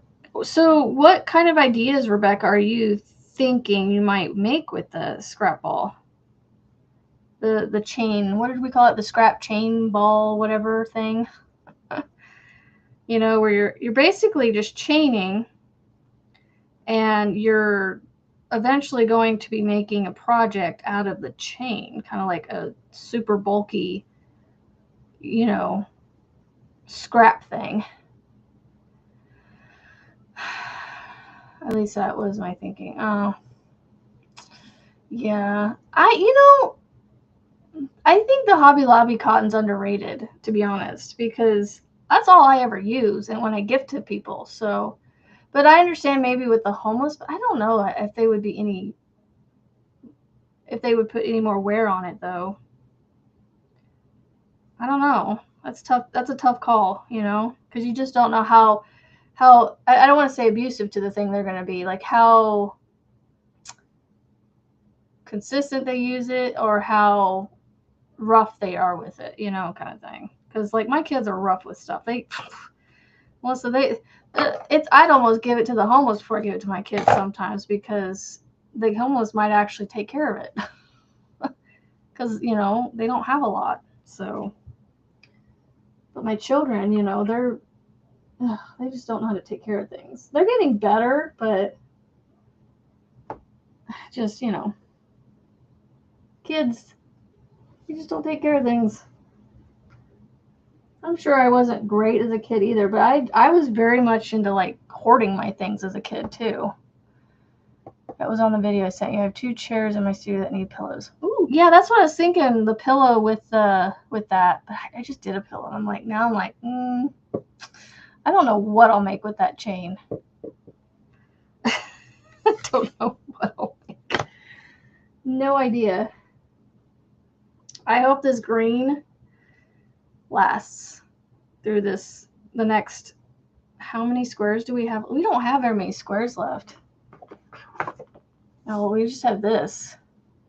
so what kind of ideas, Rebecca, are you thinking you might make with the scrap ball? The chain, what did we call it? The scrap chain ball, whatever thing. You know, where you're basically just chaining, and you're eventually going to be making a project out of the chain, kind of like a super bulky, you know, scrap thing. At least that was my thinking. Oh, yeah. I think the Hobby Lobby cotton's underrated, to be honest, because that's all I ever use and when I gift to people. So But I understand maybe with the homeless, but I don't know if they would be any, if they would put any more wear on it though. I don't know. That's tough. That's a tough call, you know, because you just don't know how I don't want to say abusive to the thing they're going to be, like how consistent they use it or how rough they are with it, you know, kind of thing. Because like my kids are rough with stuff. Melissa, I'd almost give it to the homeless before I give it to my kids sometimes, because the homeless might actually take care of it. Because, you know, they don't have a lot. So, but my children, you know, they just don't know how to take care of things. They're getting better, but just, you know, kids, you just don't take care of things. I'm sure I wasn't great as a kid either, but I was very much into like hoarding my things as a kid too. That was on the video saying you have 2 chairs in my studio that need pillows. Ooh, yeah, that's what I was thinking. The pillow with that, but I just did a pillow. I'm like, I don't know what I'll make with that chain. I don't know what I'll make. No idea. I hope this green lasts through the next, how many squares do we have? We don't have very many squares left. No, we just have this.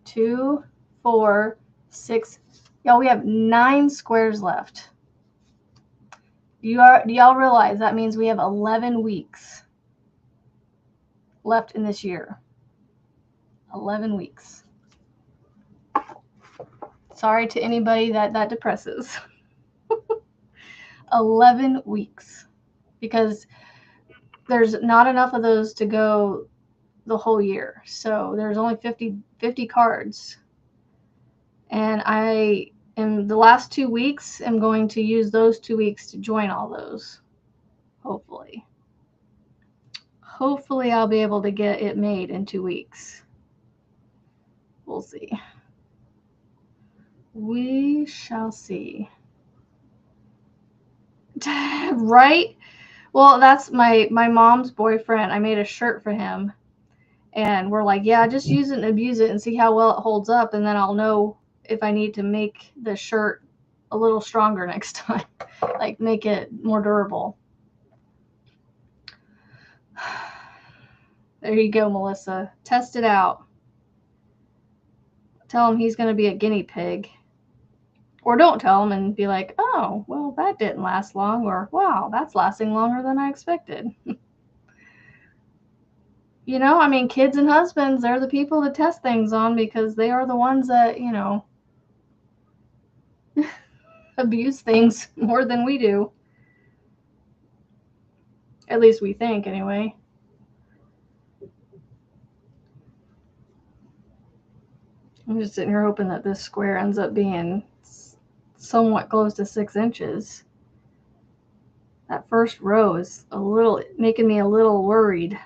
2, 4, 6. Y'all, we have 9 squares left. Do y'all realize that means we have 11 weeks left in this year? 11 weeks. Sorry to anybody that depresses. 11 weeks. Because there's not enough of those to go the whole year. So there's only 50 cards. And I, in the last 2 weeks, am going to use those 2 weeks to join all those. Hopefully. Hopefully I'll be able to get it made in 2 weeks. We'll see. We shall see. Right? Well, that's my mom's boyfriend. I made a shirt for him. And we're like, yeah, just use it and abuse it and see how well it holds up. And then I'll know if I need to make the shirt a little stronger next time. Like, make it more durable. There you go, Melissa. Test it out. Tell him he's going to be a guinea pig. Or don't tell him and be like, oh, well, that didn't last long. Or, wow, that's lasting longer than I expected. You know, I mean, kids and husbands, they're the people to test things on, because they are the ones that, you know, abuse things more than we do. At least we think, anyway. I'm just sitting here hoping that this square ends up being somewhat close to 6 inches. That first row is making me a little worried.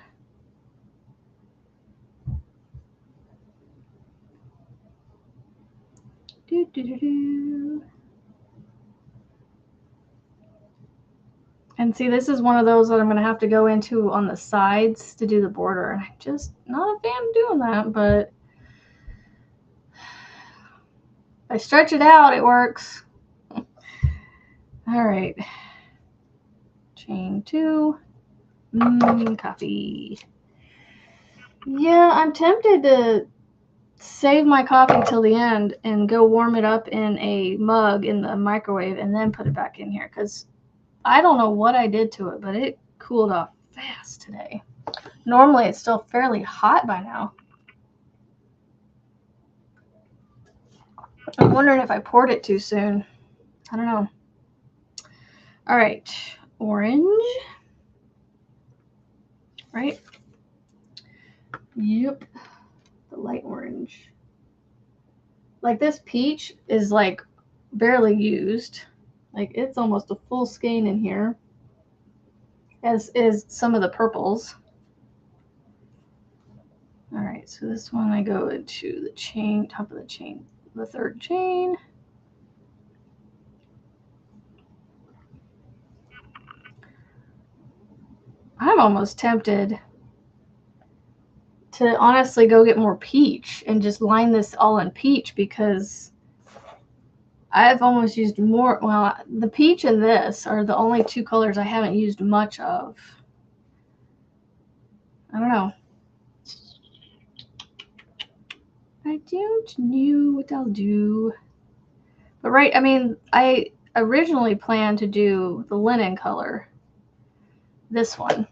And see, this is one of those that I'm going to have to go into on the sides to do the border. And I'm just not a fan of doing that, but if I stretch it out, it works. All right. Chain 2. Coffee. Yeah, I'm tempted to save my coffee till the end and go warm it up in a mug in the microwave and then put it back in here, because I don't know what I did to it, but it cooled off fast today. Normally it's still fairly hot by now. I'm wondering if I poured it too soon. I don't know. All right, orange. Right? Yep. The light orange. Like, this peach is like barely used. Like, it's almost a full skein in here, as is some of the purples. All right, so this one I go into the chain, top of the chain, the 3rd chain. I'm almost tempted to honestly go get more peach and just line this all in peach, because I've almost used more. Well, the peach and this are the only two colors I haven't used much of. I don't know. I don't know what I'll do. But right, I mean, I originally planned to do the linen color. This one.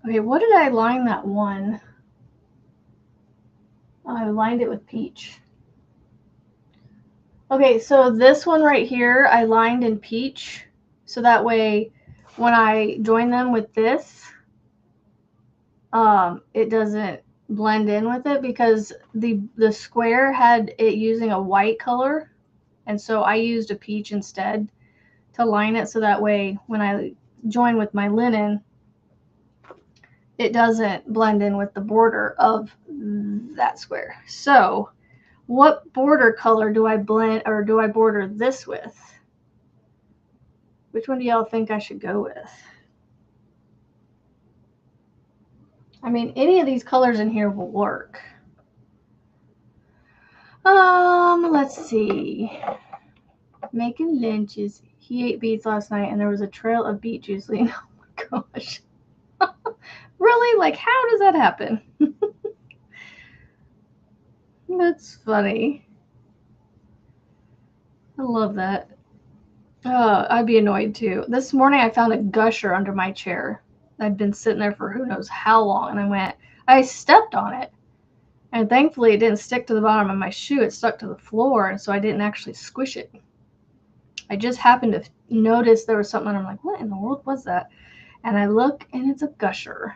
Okay, what did I line that one? Oh, I lined it with peach. Okay, so this one right here, I lined in peach. So that way, when I join them with this, it doesn't blend in with it, because the square had it using a white color. And so I used a peach instead to line it, so that way when I join with my linen, it doesn't blend in with the border of that square. So what border color do I blend, or do I border this with? Which one do y'all think I should go with? I mean, any of these colors in here will work. Let's see. Making lunches. He ate beets last night and there was a trail of beet juice leaning. Oh my gosh. Really? Like, how does that happen? That's funny. I love that. I'd be annoyed too. This morning I found a gusher under my chair. I'd been sitting there for who knows how long, and I stepped on it. And thankfully it didn't stick to the bottom of my shoe. It stuck to the floor, and so I didn't actually squish it. I just happened to notice there was something, and I'm like, what in the world was that? And I look, and it's a gusher.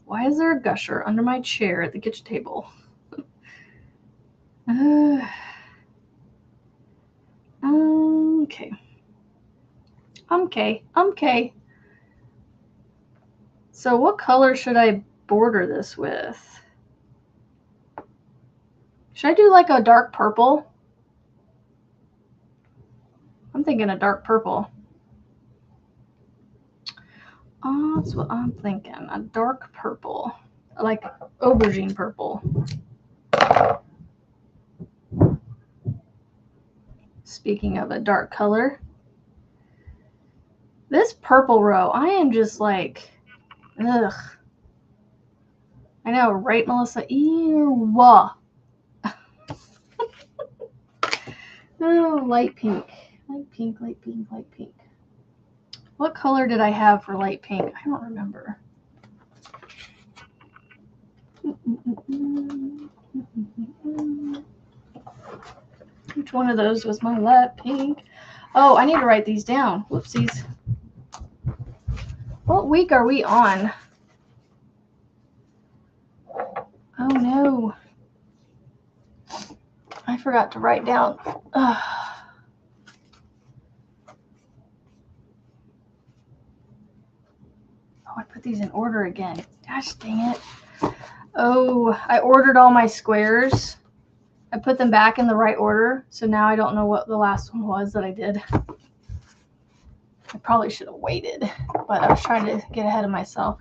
Why is there a gusher under my chair at the kitchen table? Okay. So what color should I border this with? Should I do like a dark purple? I'm thinking a dark purple. Oh, that's what I'm thinking. A dark purple. Like aubergine purple. Speaking of a dark color. This purple row, I am just like, ugh. I know, right, Melissa? Ew. Oh, light pink. Light pink. What color did I have for light pink? I don't remember. Which one of those was my light pink? Oh, I need to write these down. Whoopsies. What week are we on? Oh no. I forgot to write down. Ugh. Oh, I put these in order again. Gosh dang it. Oh, I ordered all my squares. I put them back in the right order, so now I don't know what the last one was that I did. I probably should have waited, but I was trying to get ahead of myself.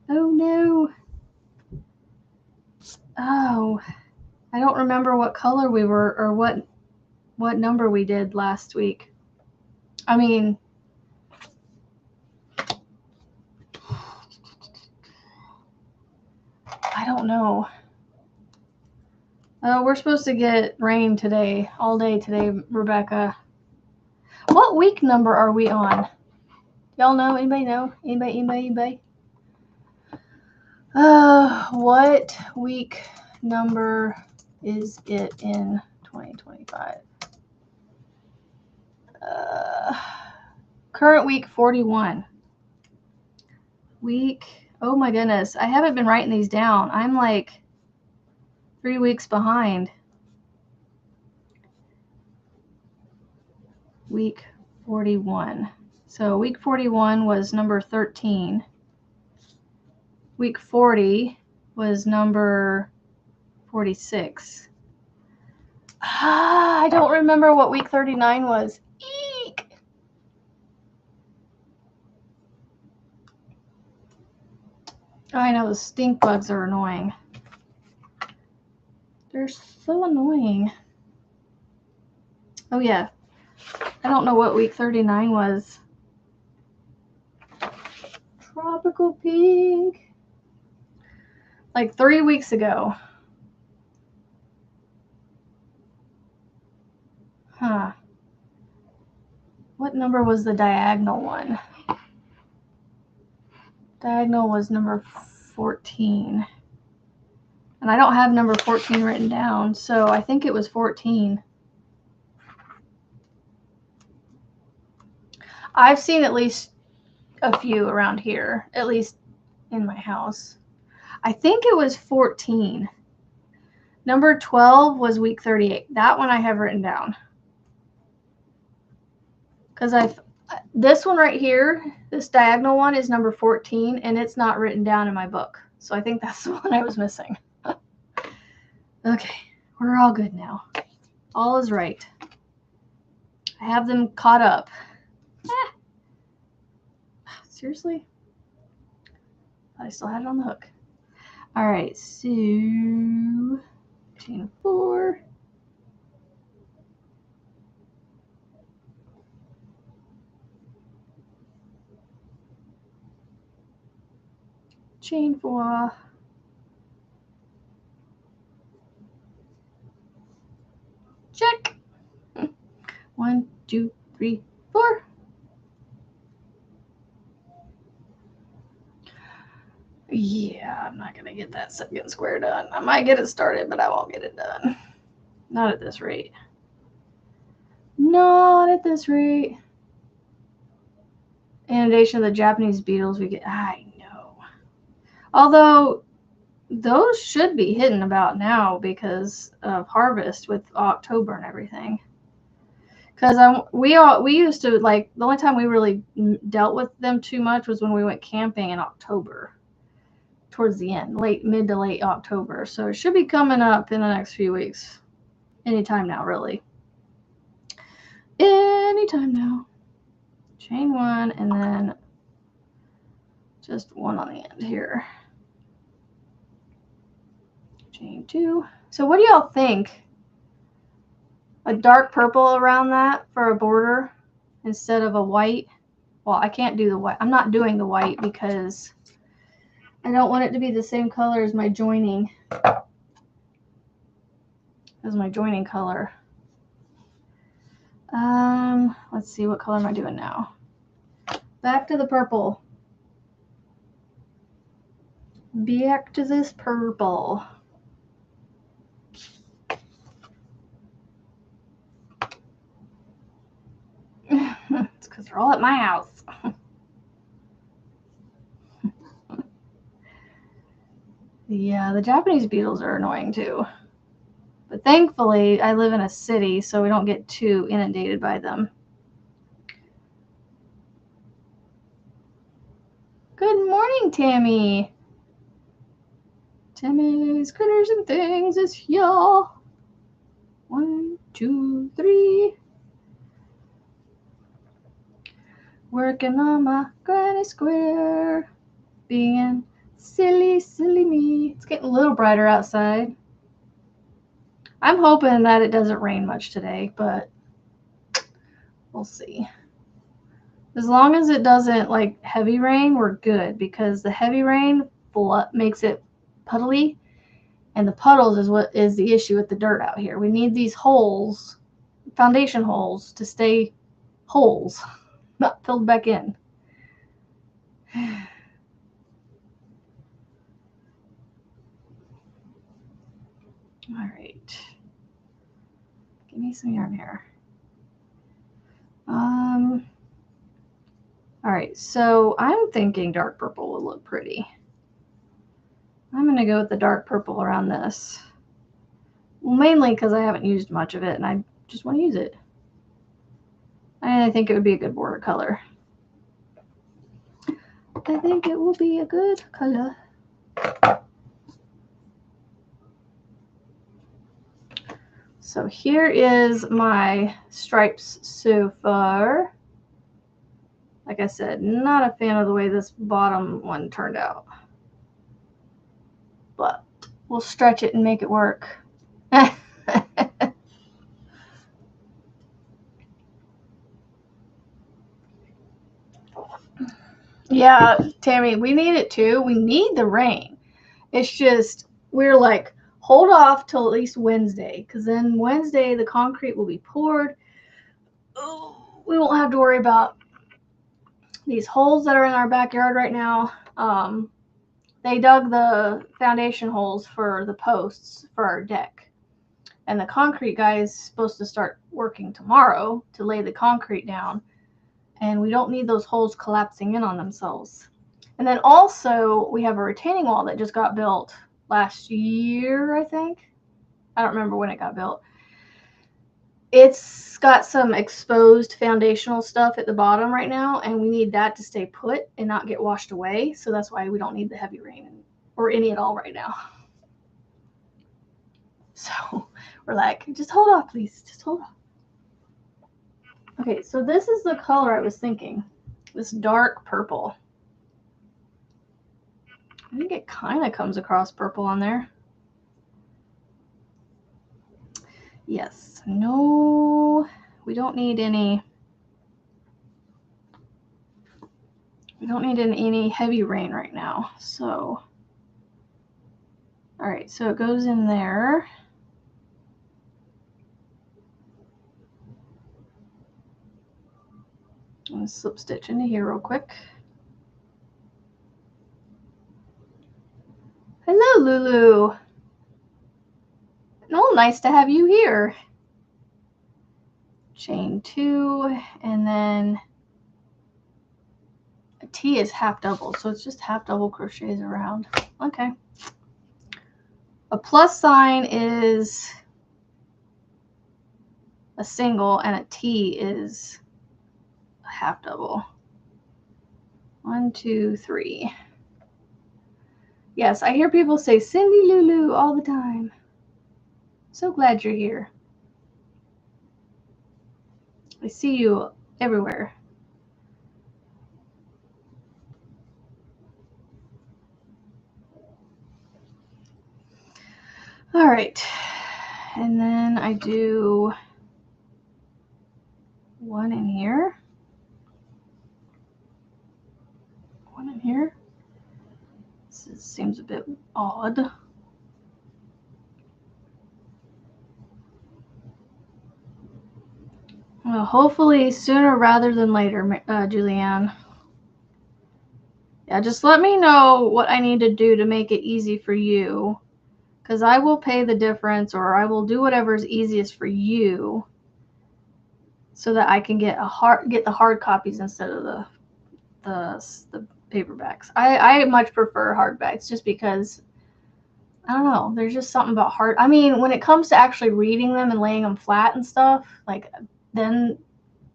Oh no. Oh, I don't remember what color we were, or what number we did last week. I mean, I don't know. Oh, we're supposed to get rain today, all day today, Rebecca. What week number are we on? Y'all know? Anybody know? Anybody? What week number is it in 2025? Current week 41. Oh my goodness. I haven't been writing these down. I'm like 3 weeks behind. Week 41. So week 41 was number 13. Week 40 was number 46. I don't remember what week 39 was. Eek! I know, the stink bugs are annoying. They're so annoying. Oh yeah. I don't know what week 39 was. Tropical pink. Like 3 weeks ago. Huh. What number was the diagonal one? Diagonal was number 14. And I don't have number 14 written down, so I think it was 14. I've seen at least a few around here, at least in my house. I think it was 14. Number 12 was week 38. That one I have written down. Because this one right here, this diagonal one is number 14, and it's not written down in my book. So I think that's the one I was missing. Okay, we're all good now. All is right. I have them caught up. Seriously? I still had it on the hook. All right, so chain 4. Chain 4. Check. 1, 2, 3, 4. Yeah, I'm not going to get that second square done. I might get it started, but I won't get it done. Not at this rate. Not at this rate. Inundation of the Japanese beetles we get. I know. Although those should be hidden about now because of harvest with October and everything. Because we used to, like, the only time we really dealt with them too much was when we went camping in October. Towards the end, mid to late October. So it should be coming up in the next few weeks. Anytime now, really. Anytime now. Chain 1 and then just 1 on the end here. Chain 2. So what do y'all think? A dark purple around that for a border instead of a white? Well, I can't do the white. I'm not doing the white because I don't want it to be the same color as my joining. As my joining color. Let's see, what color am I doing now? Back to the purple. Back to this purple. It's because they're all at my house. Yeah, the Japanese beetles are annoying too. But thankfully, I live in a city, so we don't get too inundated by them. Good morning, Tammy. Tammy's Critters and Things is here. 1, 2, 3. Working on my granny square. Being silly, silly me. It's getting a little brighter outside. I'm hoping that it doesn't rain much today, but we'll see. As long as it doesn't, like, heavy rain, we're good, because the heavy rain makes it puddly, and the puddles is what is the issue with the dirt out here. We need these holes, foundation holes, to stay holes, not filled back in. All right. Give me some yarn here. All right, so I'm thinking dark purple will look pretty. I'm going to go with the dark purple around this. Well, mainly because I haven't used much of it, and I just want to use it. And I think it would be a good border color. I think it will be a good color. So here is my stripes so far. Like I said, not a fan of the way this bottom one turned out. But we'll stretch it and make it work. Yeah, Tammy, we need it too. We need the rain. It's just, we're like, hold off till at least Wednesday, because then Wednesday the concrete will be poured. Oh, we won't have to worry about these holes that are in our backyard right now. They dug the foundation holes for the posts for our deck. And the concrete guy is supposed to start working tomorrow to lay the concrete down. And we don't need those holes collapsing in on themselves. And then also, we have a retaining wall that just got built last year, I think. I don't remember when it got built. It's got some exposed foundational stuff at the bottom right now, and we need that to stay put and not get washed away. So that's why we don't need the heavy rain or any at all right now. So we're like, just hold off, please. Just hold off. Okay, so this is the color I was thinking. This dark purple. I think it kind of comes across purple on there. Yes. No, we don't need any. We don't need any heavy rain right now. So, all right, so it goes in there. I'm going to slip stitch into here real quick. Hello, Lulu. Oh, nice to have you here. Chain 2, and then a T is half double, so it's just half double crochets around. Okay. A plus sign is a single, and a T is a half double. 1, 2, 3. Yes, I hear people say Cindy Lulu all the time. So glad you're here. I see you everywhere. All right, and then I do one in here, one in here. This seems a bit odd. Well, hopefully sooner rather than later, Julianne. Yeah, just let me know what I need to do to make it easy for you, because I will pay the difference, or I will do whatever is easiest for you, so that I can get the hard copies instead of the paperbacks. I much prefer hardbacks just because, I don't know, there's just something about hard. I mean, when it comes to actually reading them and laying them flat and stuff, like, then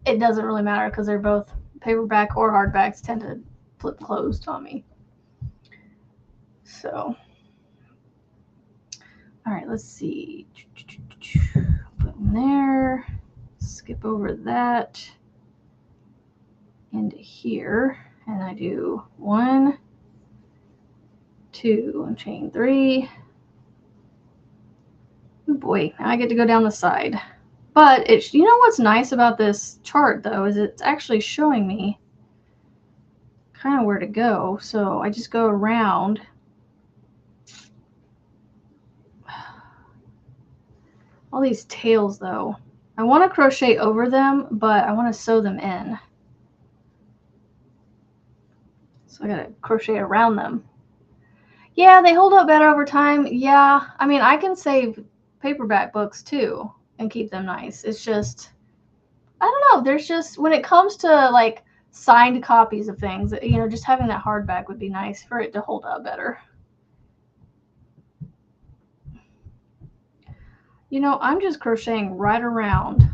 it doesn't really matter, because they're both paperback or hardbacks tend to flip closed on me. So, all right, let's see. Put in there. Skip over that into here, and I do 1, 2, and chain 3. Oh boy, now I get to go down the side. But it's, you know what's nice about this chart though is it's actually showing me kind of where to go. So I just go around. All these tails though, I want to crochet over them, but I want to sew them in. So I gotta crochet around them. Yeah, they hold up better over time. Yeah, I mean, I can save paperback books too and keep them nice. It's just, I don't know. There's just, when it comes to like signed copies of things, you know, just having that hardback would be nice for it to hold up better. You know, I'm just crocheting right around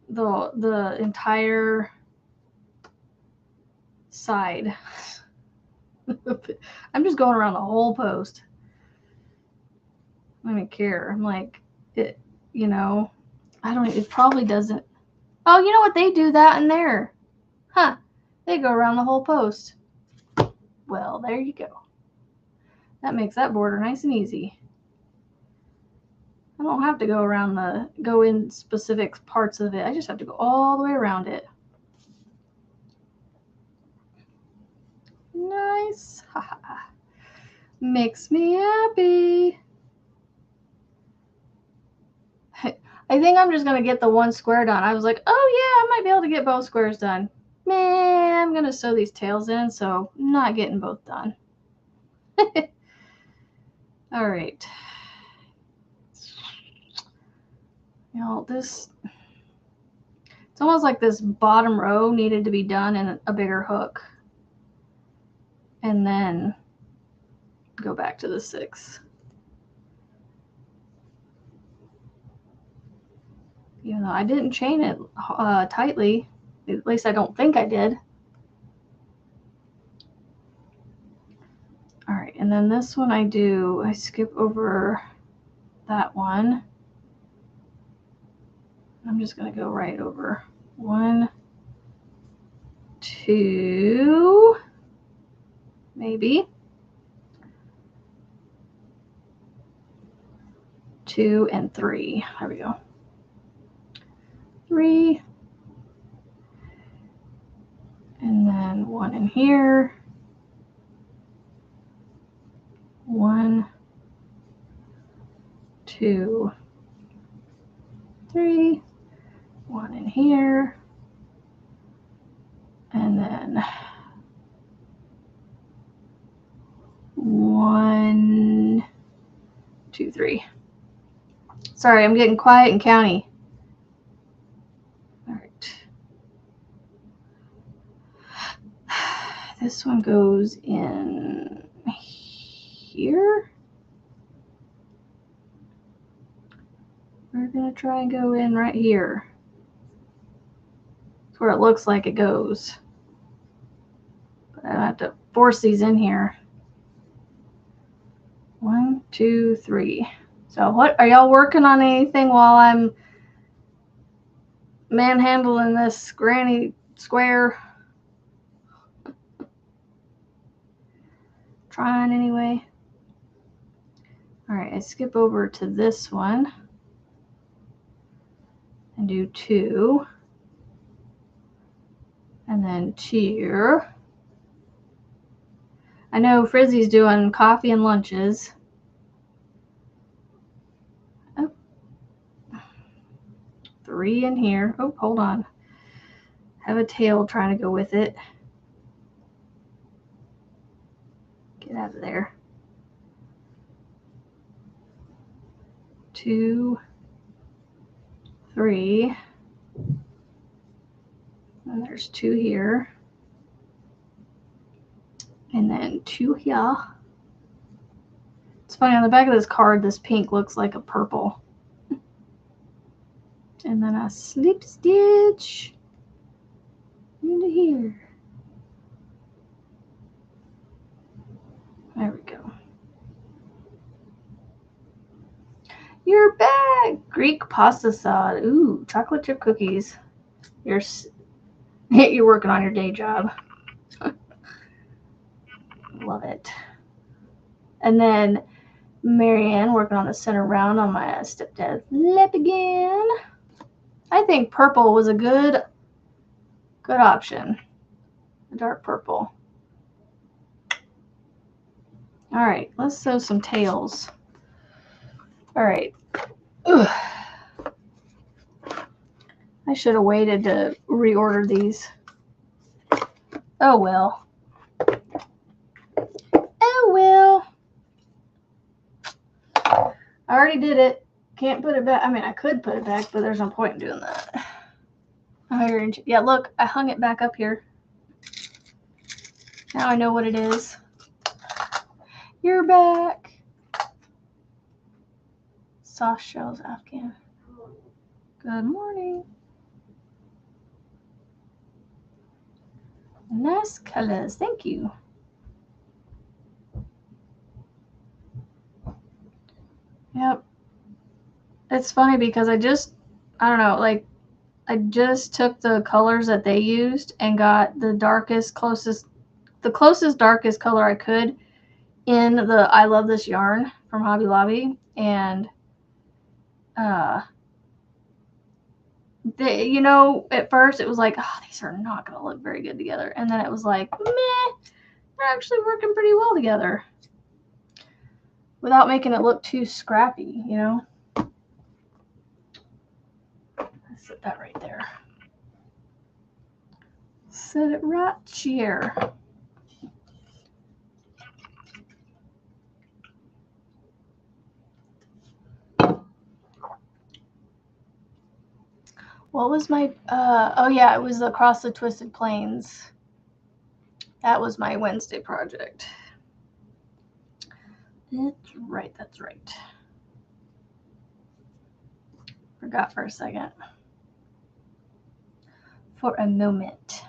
the entire side. I'm just going around the whole post. I don't even care. I'm like, it, you know, it probably doesn't. Oh, you know what? They do that in there. Huh. They go around the whole post. Well, there you go. That makes that border nice and easy. I don't have to go in specific parts of it. I just have to go all the way around it. Nice. Makes me happy. I think I'm just going to get the one square done. I was like, oh yeah, I might be able to get both squares done. Man, I'm going to sew these tails in, so I'm not getting both done. All right. You know, it's almost like this bottom row needed to be done in a bigger hook. And then go back to the 6. Even though I didn't chain it tightly. At least I don't think I did. All right, and then this one I skip over that one. I'm just going to go right over 1, 2, maybe 2 and 3. There we go. 3, and then 1 in here. 1, 2, 3, 1 in here, and then 1, 2, 3. Sorry, I'm getting quiet and county. All right. This one goes in here. We're going to try and go in right here. It's where it looks like it goes. But I have to force these in here. 1, 2, 3. So what, are y'all working on anything while I'm manhandling this granny square? Trying anyway. All right, I skip over to this one and do 2. And then cheer. I know Frizzy's doing coffee and lunches. Oh. 3 in here. Oh, hold on. Have a tail trying to go with it. Get out of there. 2, 3. And there's 2 here. And then 2 here. It's funny, on the back of this card, this pink looks like a purple. And then a slip stitch into here. There we go. You're back! Greek pasta salad. Ooh, chocolate chip cookies. You're working on your day job. Love it. And then Marianne working on the center round on my stepdad's lip again. I think purple was a good option. A dark purple. All right, let's sew some tails. All right. Ugh. I should have waited to reorder these. Oh well. Oh well. I already did it. Can't put it back. I mean, I could put it back, but there's no point in doing that. Yeah, look, I hung it back up here. Now I know what it is. You're back. Soft shells Afghan. Good morning. Nice colors. Thank you. Yep. It's funny because I don't know, like, I just took the colors that they used and got the closest darkest color I could in the I Love This Yarn from Hobby Lobby. And, you know, at first it was like, oh, these are not going to look very good together. And then it was like, meh, they're actually working pretty well together without making it look too scrappy, you know? Let's set that right there. Set it right here. What was my, oh yeah, it was Across the Twisted Plains. That was my Wednesday project. That's right, that's right. Forgot for a second. For a moment.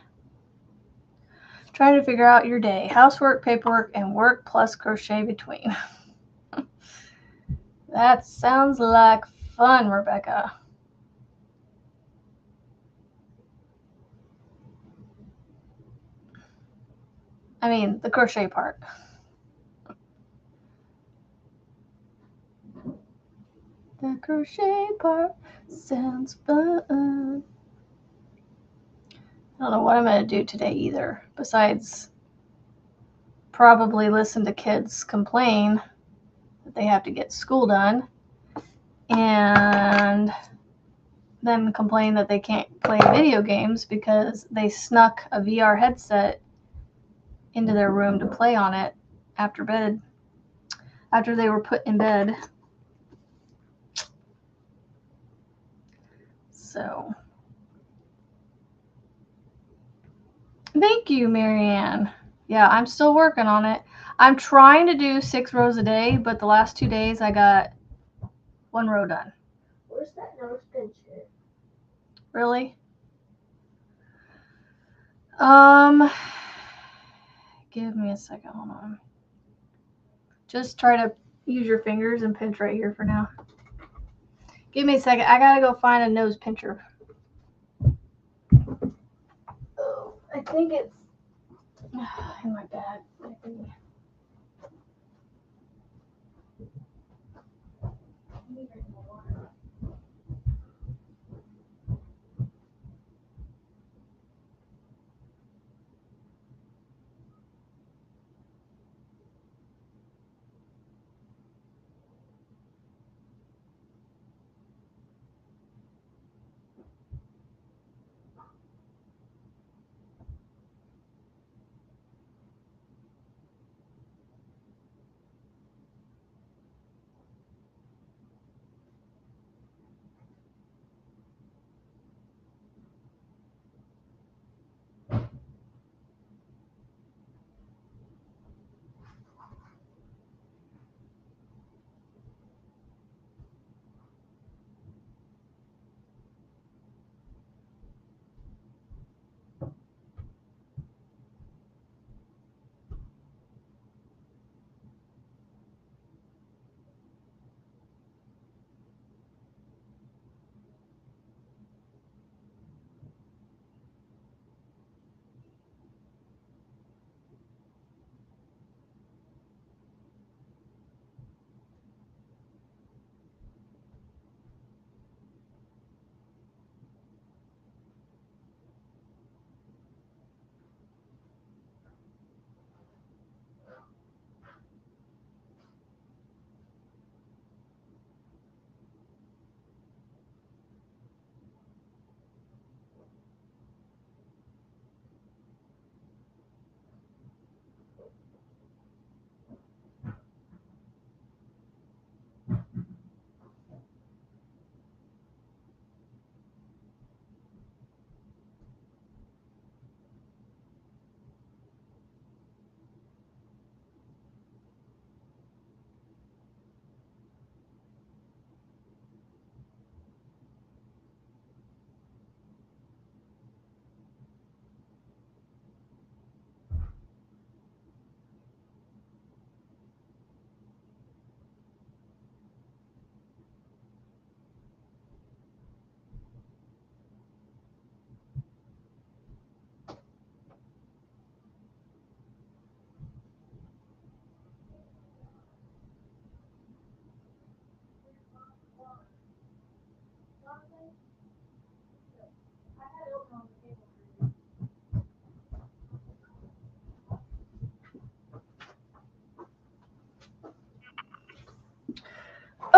Trying to figure out your day. Housework, paperwork, and work plus crochet between. That sounds like fun, Rebecca. I mean, the crochet part. The crochet part sounds fun. I don't know what I'm going to do today either, besides probably listen to kids complain that they have to get school done and then complain that they can't play video games because they snuck a VR headset into their room to play on it after they were put in bed. So, thank you, Marianne. Yeah, I'm still working on it. I'm trying to do 6 rows a day, but the last 2 days I got 1 row done. Where's that nose pincher? Really? Give me a second. Hold on. Just try to use your fingers and pinch right here for now. Give me a second. I gotta go find a nose pincher. Oh, I think it's in my bag.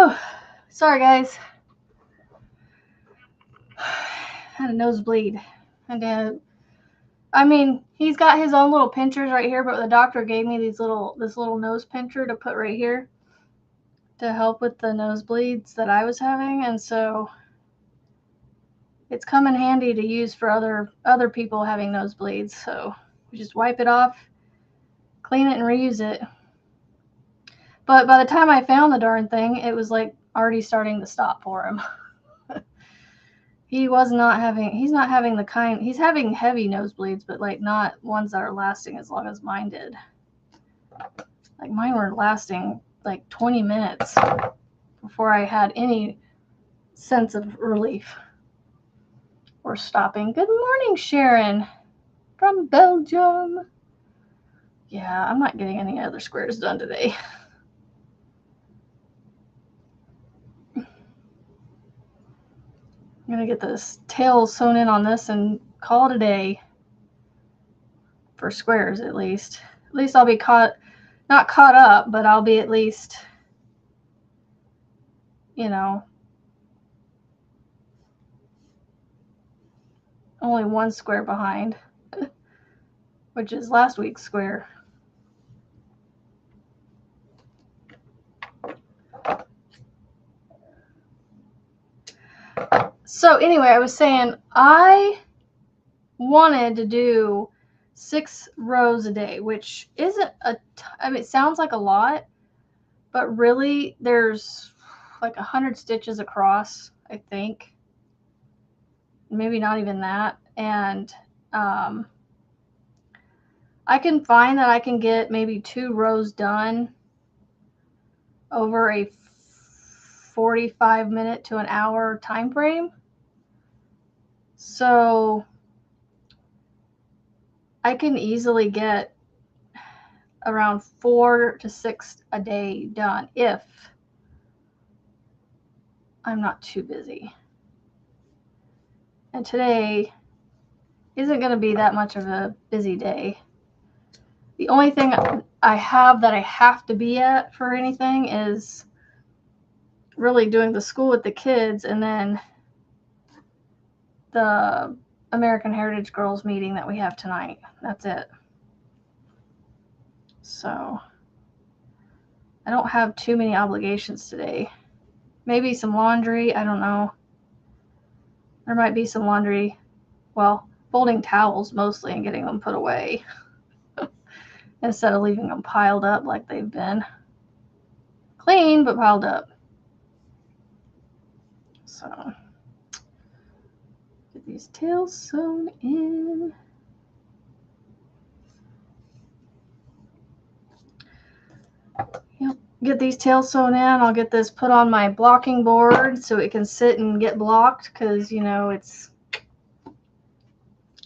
Oh, sorry guys. Had a nosebleed. And I mean, he's got his own little pinchers right here, but the doctor gave me this little nose pincher to put right here to help with the nosebleeds that I was having, and so it's come in handy to use for other people having nosebleeds. So you just wipe it off, clean it, and reuse it. But by the time I found the darn thing, it was like already starting to stop for him. He's not having the kind, he's having heavy nosebleeds, but like not ones that are lasting as long as mine did. Like mine were lasting like 20 minutes before I had any sense of relief or stopping. Good morning, Sharon from Belgium. Yeah, I'm not getting any other squares done today. I'm gonna get this tail sewn in on this and call it a day for squares at least. At least I'll be not caught up, but I'll be at least, you know, only one square behind, which is last week's square. So anyway, I was saying I wanted to do 6 rows a day, which isn't I mean, it sounds like a lot, but really there's like 100 stitches across, I think. Maybe not even that. And I can find that I can get maybe 2 rows done over a 45-minute to an hour time frame. So I can easily get around 4 to 6 a day done if I'm not too busy. And today isn't going to be that much of a busy day. The only thing I have that I have to be at for anything is really doing the school with the kids and then the American Heritage Girls meeting that we have tonight. That's it. So I don't have too many obligations today. Maybe some laundry. I don't know. There might be some laundry. Well, folding towels mostly and getting them put away instead of leaving them piled up like they've been. Clean, but piled up. So get these tails sewn in. Yep. Get these tails sewn in. I'll get this put on my blocking board so it can sit and get blocked because, you know, it's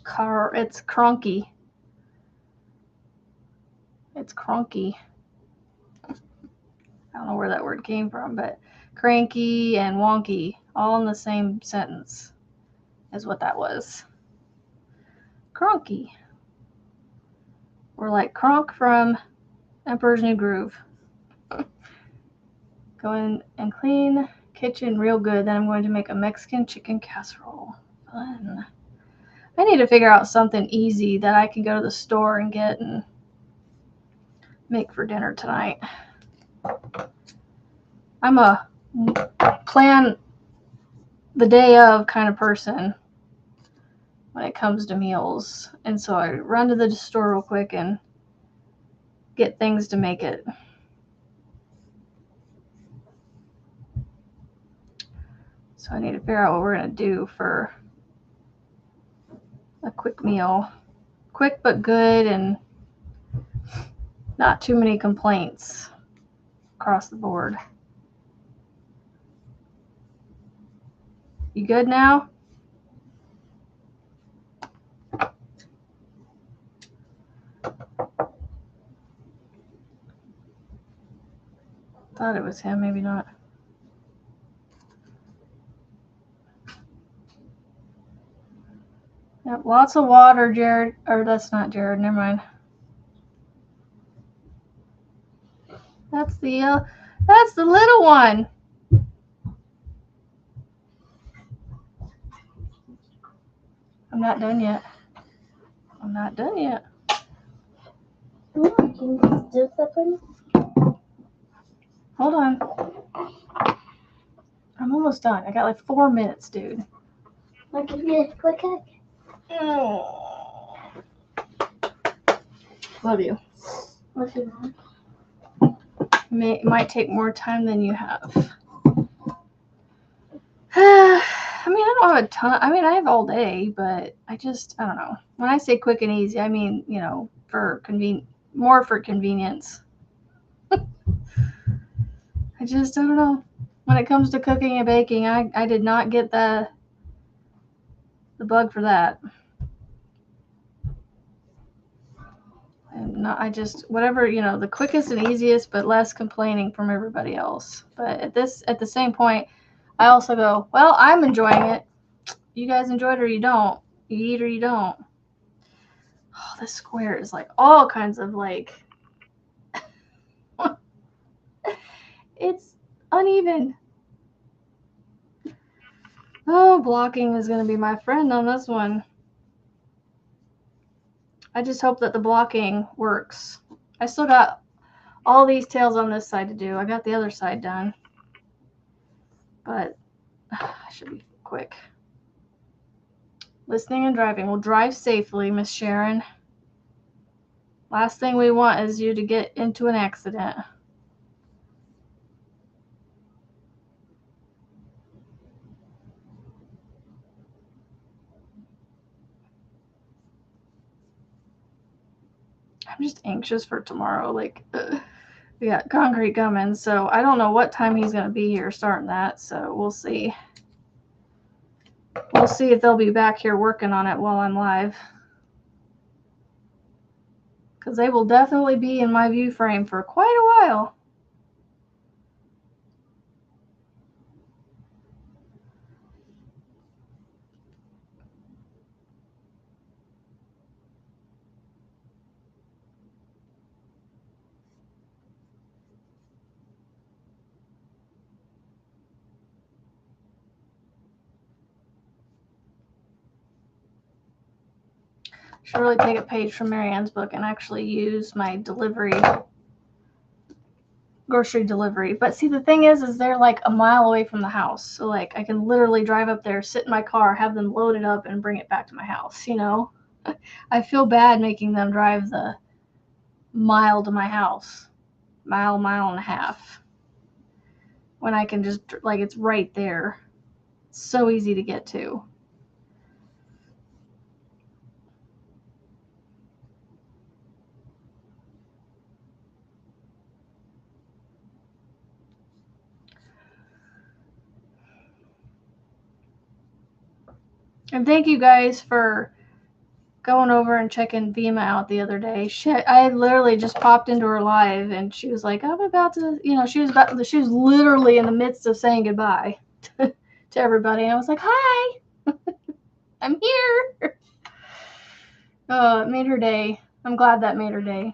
cronky. It's cronky. I don't know where that word came from, but cranky and wonky all in the same sentence is what that was. Cronky. We're like Kronk from Emperor's New Groove. Go in and clean kitchen real good. Then I'm going to make a Mexican chicken casserole. Fun. I need to figure out something easy that I can go to the store and get and make for dinner tonight. I'm a plan the day of kind of person when it comes to meals. And so I run to the store real quick and get things to make it. So I need to figure out what we're going to do for a quick meal. Quick but good and not too many complaints across the board. You good now? Thought it was him, maybe not. Yep, lots of water, Jared. Or that's not Jared, never mind. That's the little one. I'm not done yet. I'm not done yet. Can you do something? Hold on. I'm almost done. I got like 4 minutes, dude. I'll give you a quick hug. Love you. What you want? It might take more time than you have. I mean, I don't have a ton. I mean, I have all day, but I don't know. When I say quick and easy, I mean, more for convenience. I don't know. When it comes to cooking and baking, I did not get the bug for that. Whatever, the quickest and easiest, but less complaining from everybody else. But at the same point, I also go, well, I'm enjoying it. You guys enjoy it or you don't. You eat or you don't. Oh, this square is like all kinds of like, it's uneven. Oh, blocking is going to be my friend on this one. I just hope that the blocking works. I still got all these tails on this side to do. I got the other side done. But I should be quick. Listening and driving. We'll drive safely, Miss Sharon. Last thing we want is you to get into an accident. I'm just anxious for tomorrow. Like, we got concrete coming, so I don't know what time he's going to be here starting that, so we'll see. We'll see if they'll be back here working on it while I'm live. Because they will definitely be in my view frame for quite a while. Should really take a page from Marianne's book and actually use my grocery delivery. But see, the thing is they're like a mile away from the house. So like I can literally drive up there, sit in my car, have them load it up and bring it back to my house, I feel bad making them drive the mile to my house. Mile and a half. When I can just, like, it's right there. It's so easy to get to. And thank you guys for going over and checking Vima out the other day. Shit, I literally just popped into her live and she was like, I'm about to, she was literally in the midst of saying goodbye to everybody. And I was like, hi, I'm here. Oh, it made her day. I'm glad that made her day.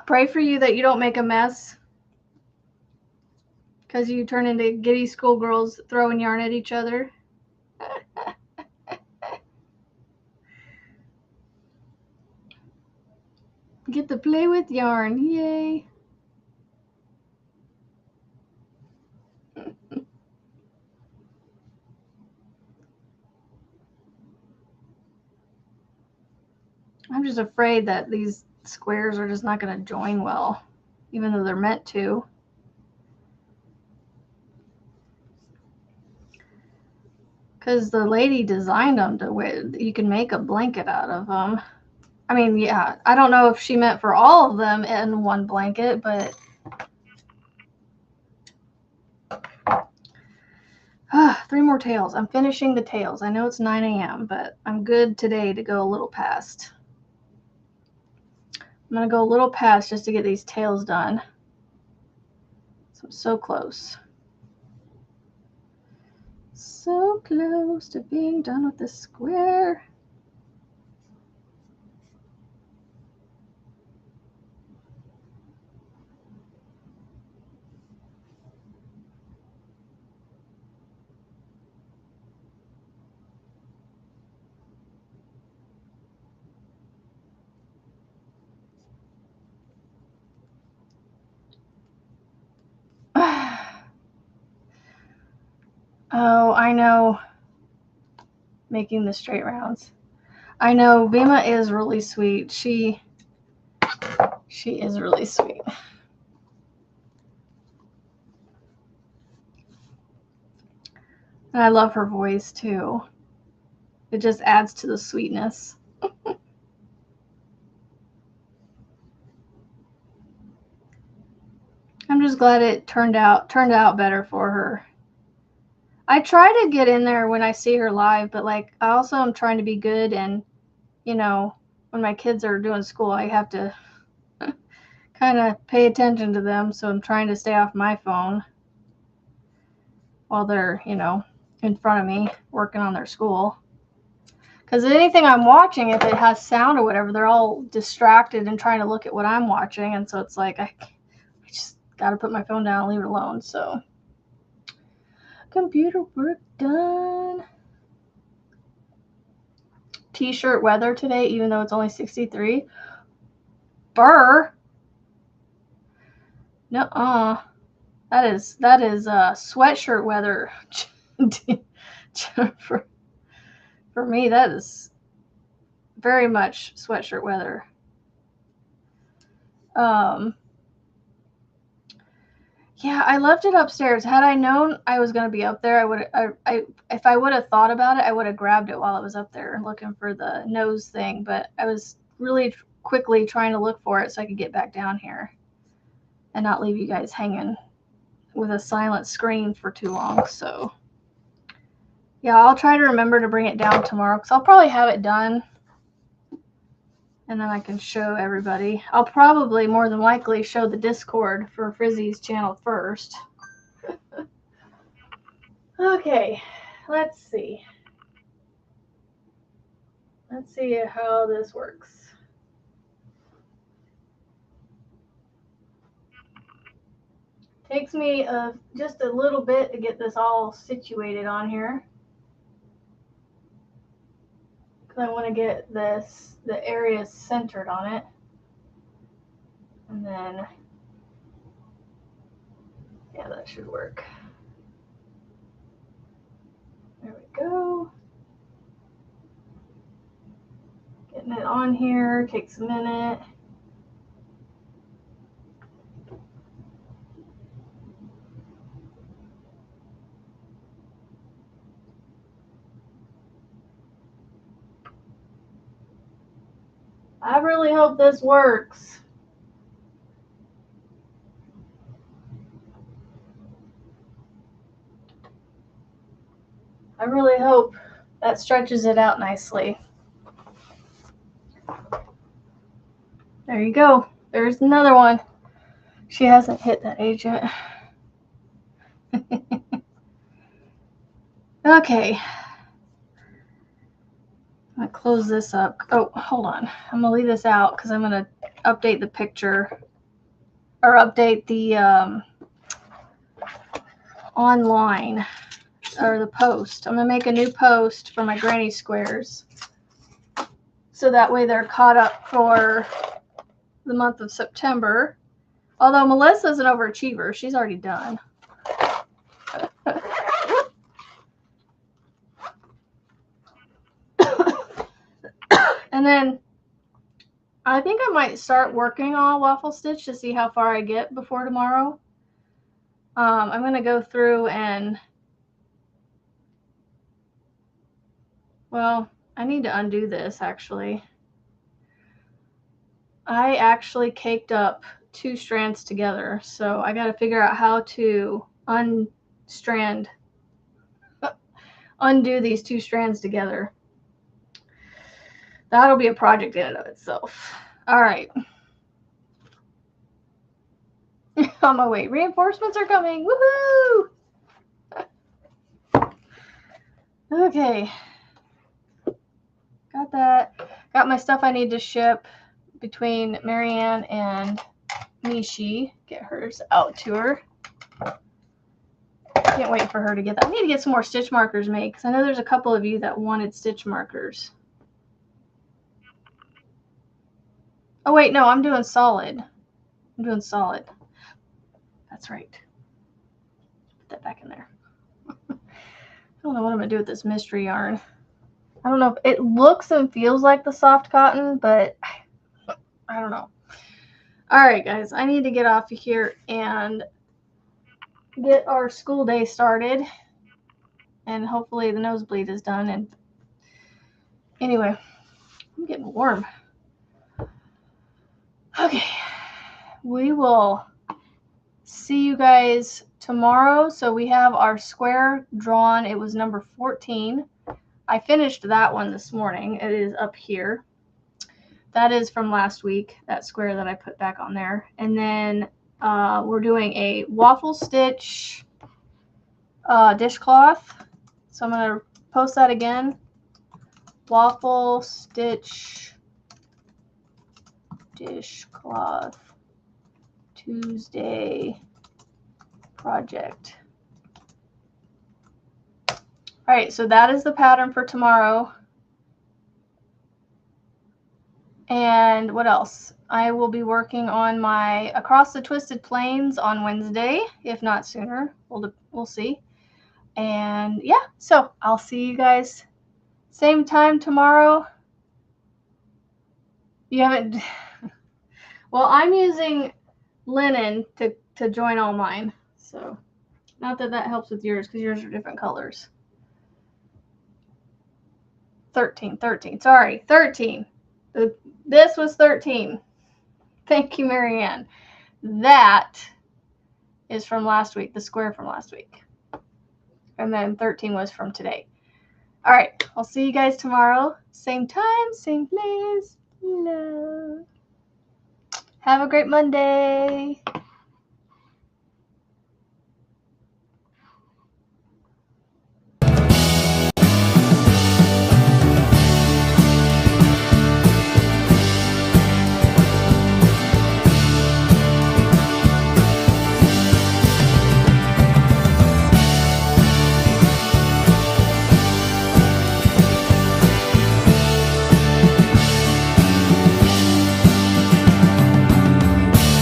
Pray for you that you don't make a mess. Because you turn into giddy schoolgirls throwing yarn at each other. Get to play with yarn. Yay. I'm just afraid that these squares are just not going to join well, even though they're meant to. Because the lady designed them to where you can make a blanket out of them. I mean, yeah, I don't know if she meant for all of them in one blanket, but 3 more tails. I'm finishing the tails. I know it's 9 a.m., but I'm good today to go a little past. I'm going to go a little past just to get these tails done. So I'm so close. So close to being done with this square. Oh, I know. Making the straight rounds. I know Bima is really sweet. She is really sweet. And I love her voice too. It just adds to the sweetness. I'm just glad it turned out better for her. I try to get in there when I see her live, but like I also am trying to be good, and you know, when my kids are doing school, I have to kind of pay attention to them, so I'm trying to stay off my phone while they're, you know, in front of me working on their school. Because anything I'm watching, if it has sound or whatever, they're all distracted and trying to look at what I'm watching, and so it's like I just got to put my phone down and leave it alone. So computer work done. T-shirt weather today, even though it's only 63. Burr. Nuh-uh. That is sweatshirt weather. for me, that is very much sweatshirt weather. Yeah, I left it upstairs. Had I known I was going to be up there, if I would have thought about it, I would have grabbed it while I was up there looking for the nose thing, but I was really quickly trying to look for it so I could get back down here and not leave you guys hanging with a silent screen for too long. So yeah, I'll try to remember to bring it down tomorrow because I'll probably have it done and then I can show everybody. I'll probably more than likely show the Discord for Frizzy's channel first. Okay, let's see. Let's see how this works. Takes me just a little bit to get this all situated on here. Because I want to get the area centered on it. And then, yeah, that should work. There we go. Getting it on here takes a minute. I really hope this works. I really hope that stretches it out nicely. There you go. There's another one. She hasn't hit that age yet. Okay. I'm going to close this up. Oh, hold on. I'm going to leave this out because I'm going to update the picture or update the online or the post. I'm going to make a new post for my granny squares so that way they're caught up for the month of September. Although Melissa's an overachiever. She's already done. And then I think I might start working on a waffle stitch to see how far I get before tomorrow. I'm going to go through and, well, I need to undo this actually. I actually caked up 2 strands together, so I got to figure out how to undo these 2 strands together. That'll be a project in and of itself. All right. On my way. Reinforcements are coming. Woohoo! Okay. Got that. Got my stuff I need to ship between Marianne and Mishi. Get hers out to her. Can't wait for her to get that. I need to get some more stitch markers made because I know there's a couple of you that wanted stitch markers. Oh, wait, no, I'm doing solid. I'm doing solid. That's right. Put that back in there. don't know what I'm going to do with this mystery yarn. I don't know if it looks and feels like the soft cotton, but I don't know. All right, guys, I need to get off of here and get our school day started. And hopefully the nosebleed is done. And anyway, I'm getting warm. Okay, we will see you guys tomorrow. So we have our square drawn. It was number 14. I finished that one this morning. It is up here. That is from last week, that square that I put back on there. And then we're doing a waffle stitch dishcloth. So I'm going to post that again. Waffle stitch dishcloth Tuesday project. All right, so that is the pattern for tomorrow. And what else? I will be working on my Across the Twisted Plains on Wednesday, if not sooner. We'll see. And yeah, so I'll see you guys same time tomorrow. You haven't... Well, I'm using linen to join all mine. So not that that helps with yours because yours are different colors. 13. Sorry, 13. This was 13. Thank you, Marianne. That is from last week, the square from last week. And then 13 was from today. All right, I'll see you guys tomorrow. Same time, same place. Love. Have a great Monday.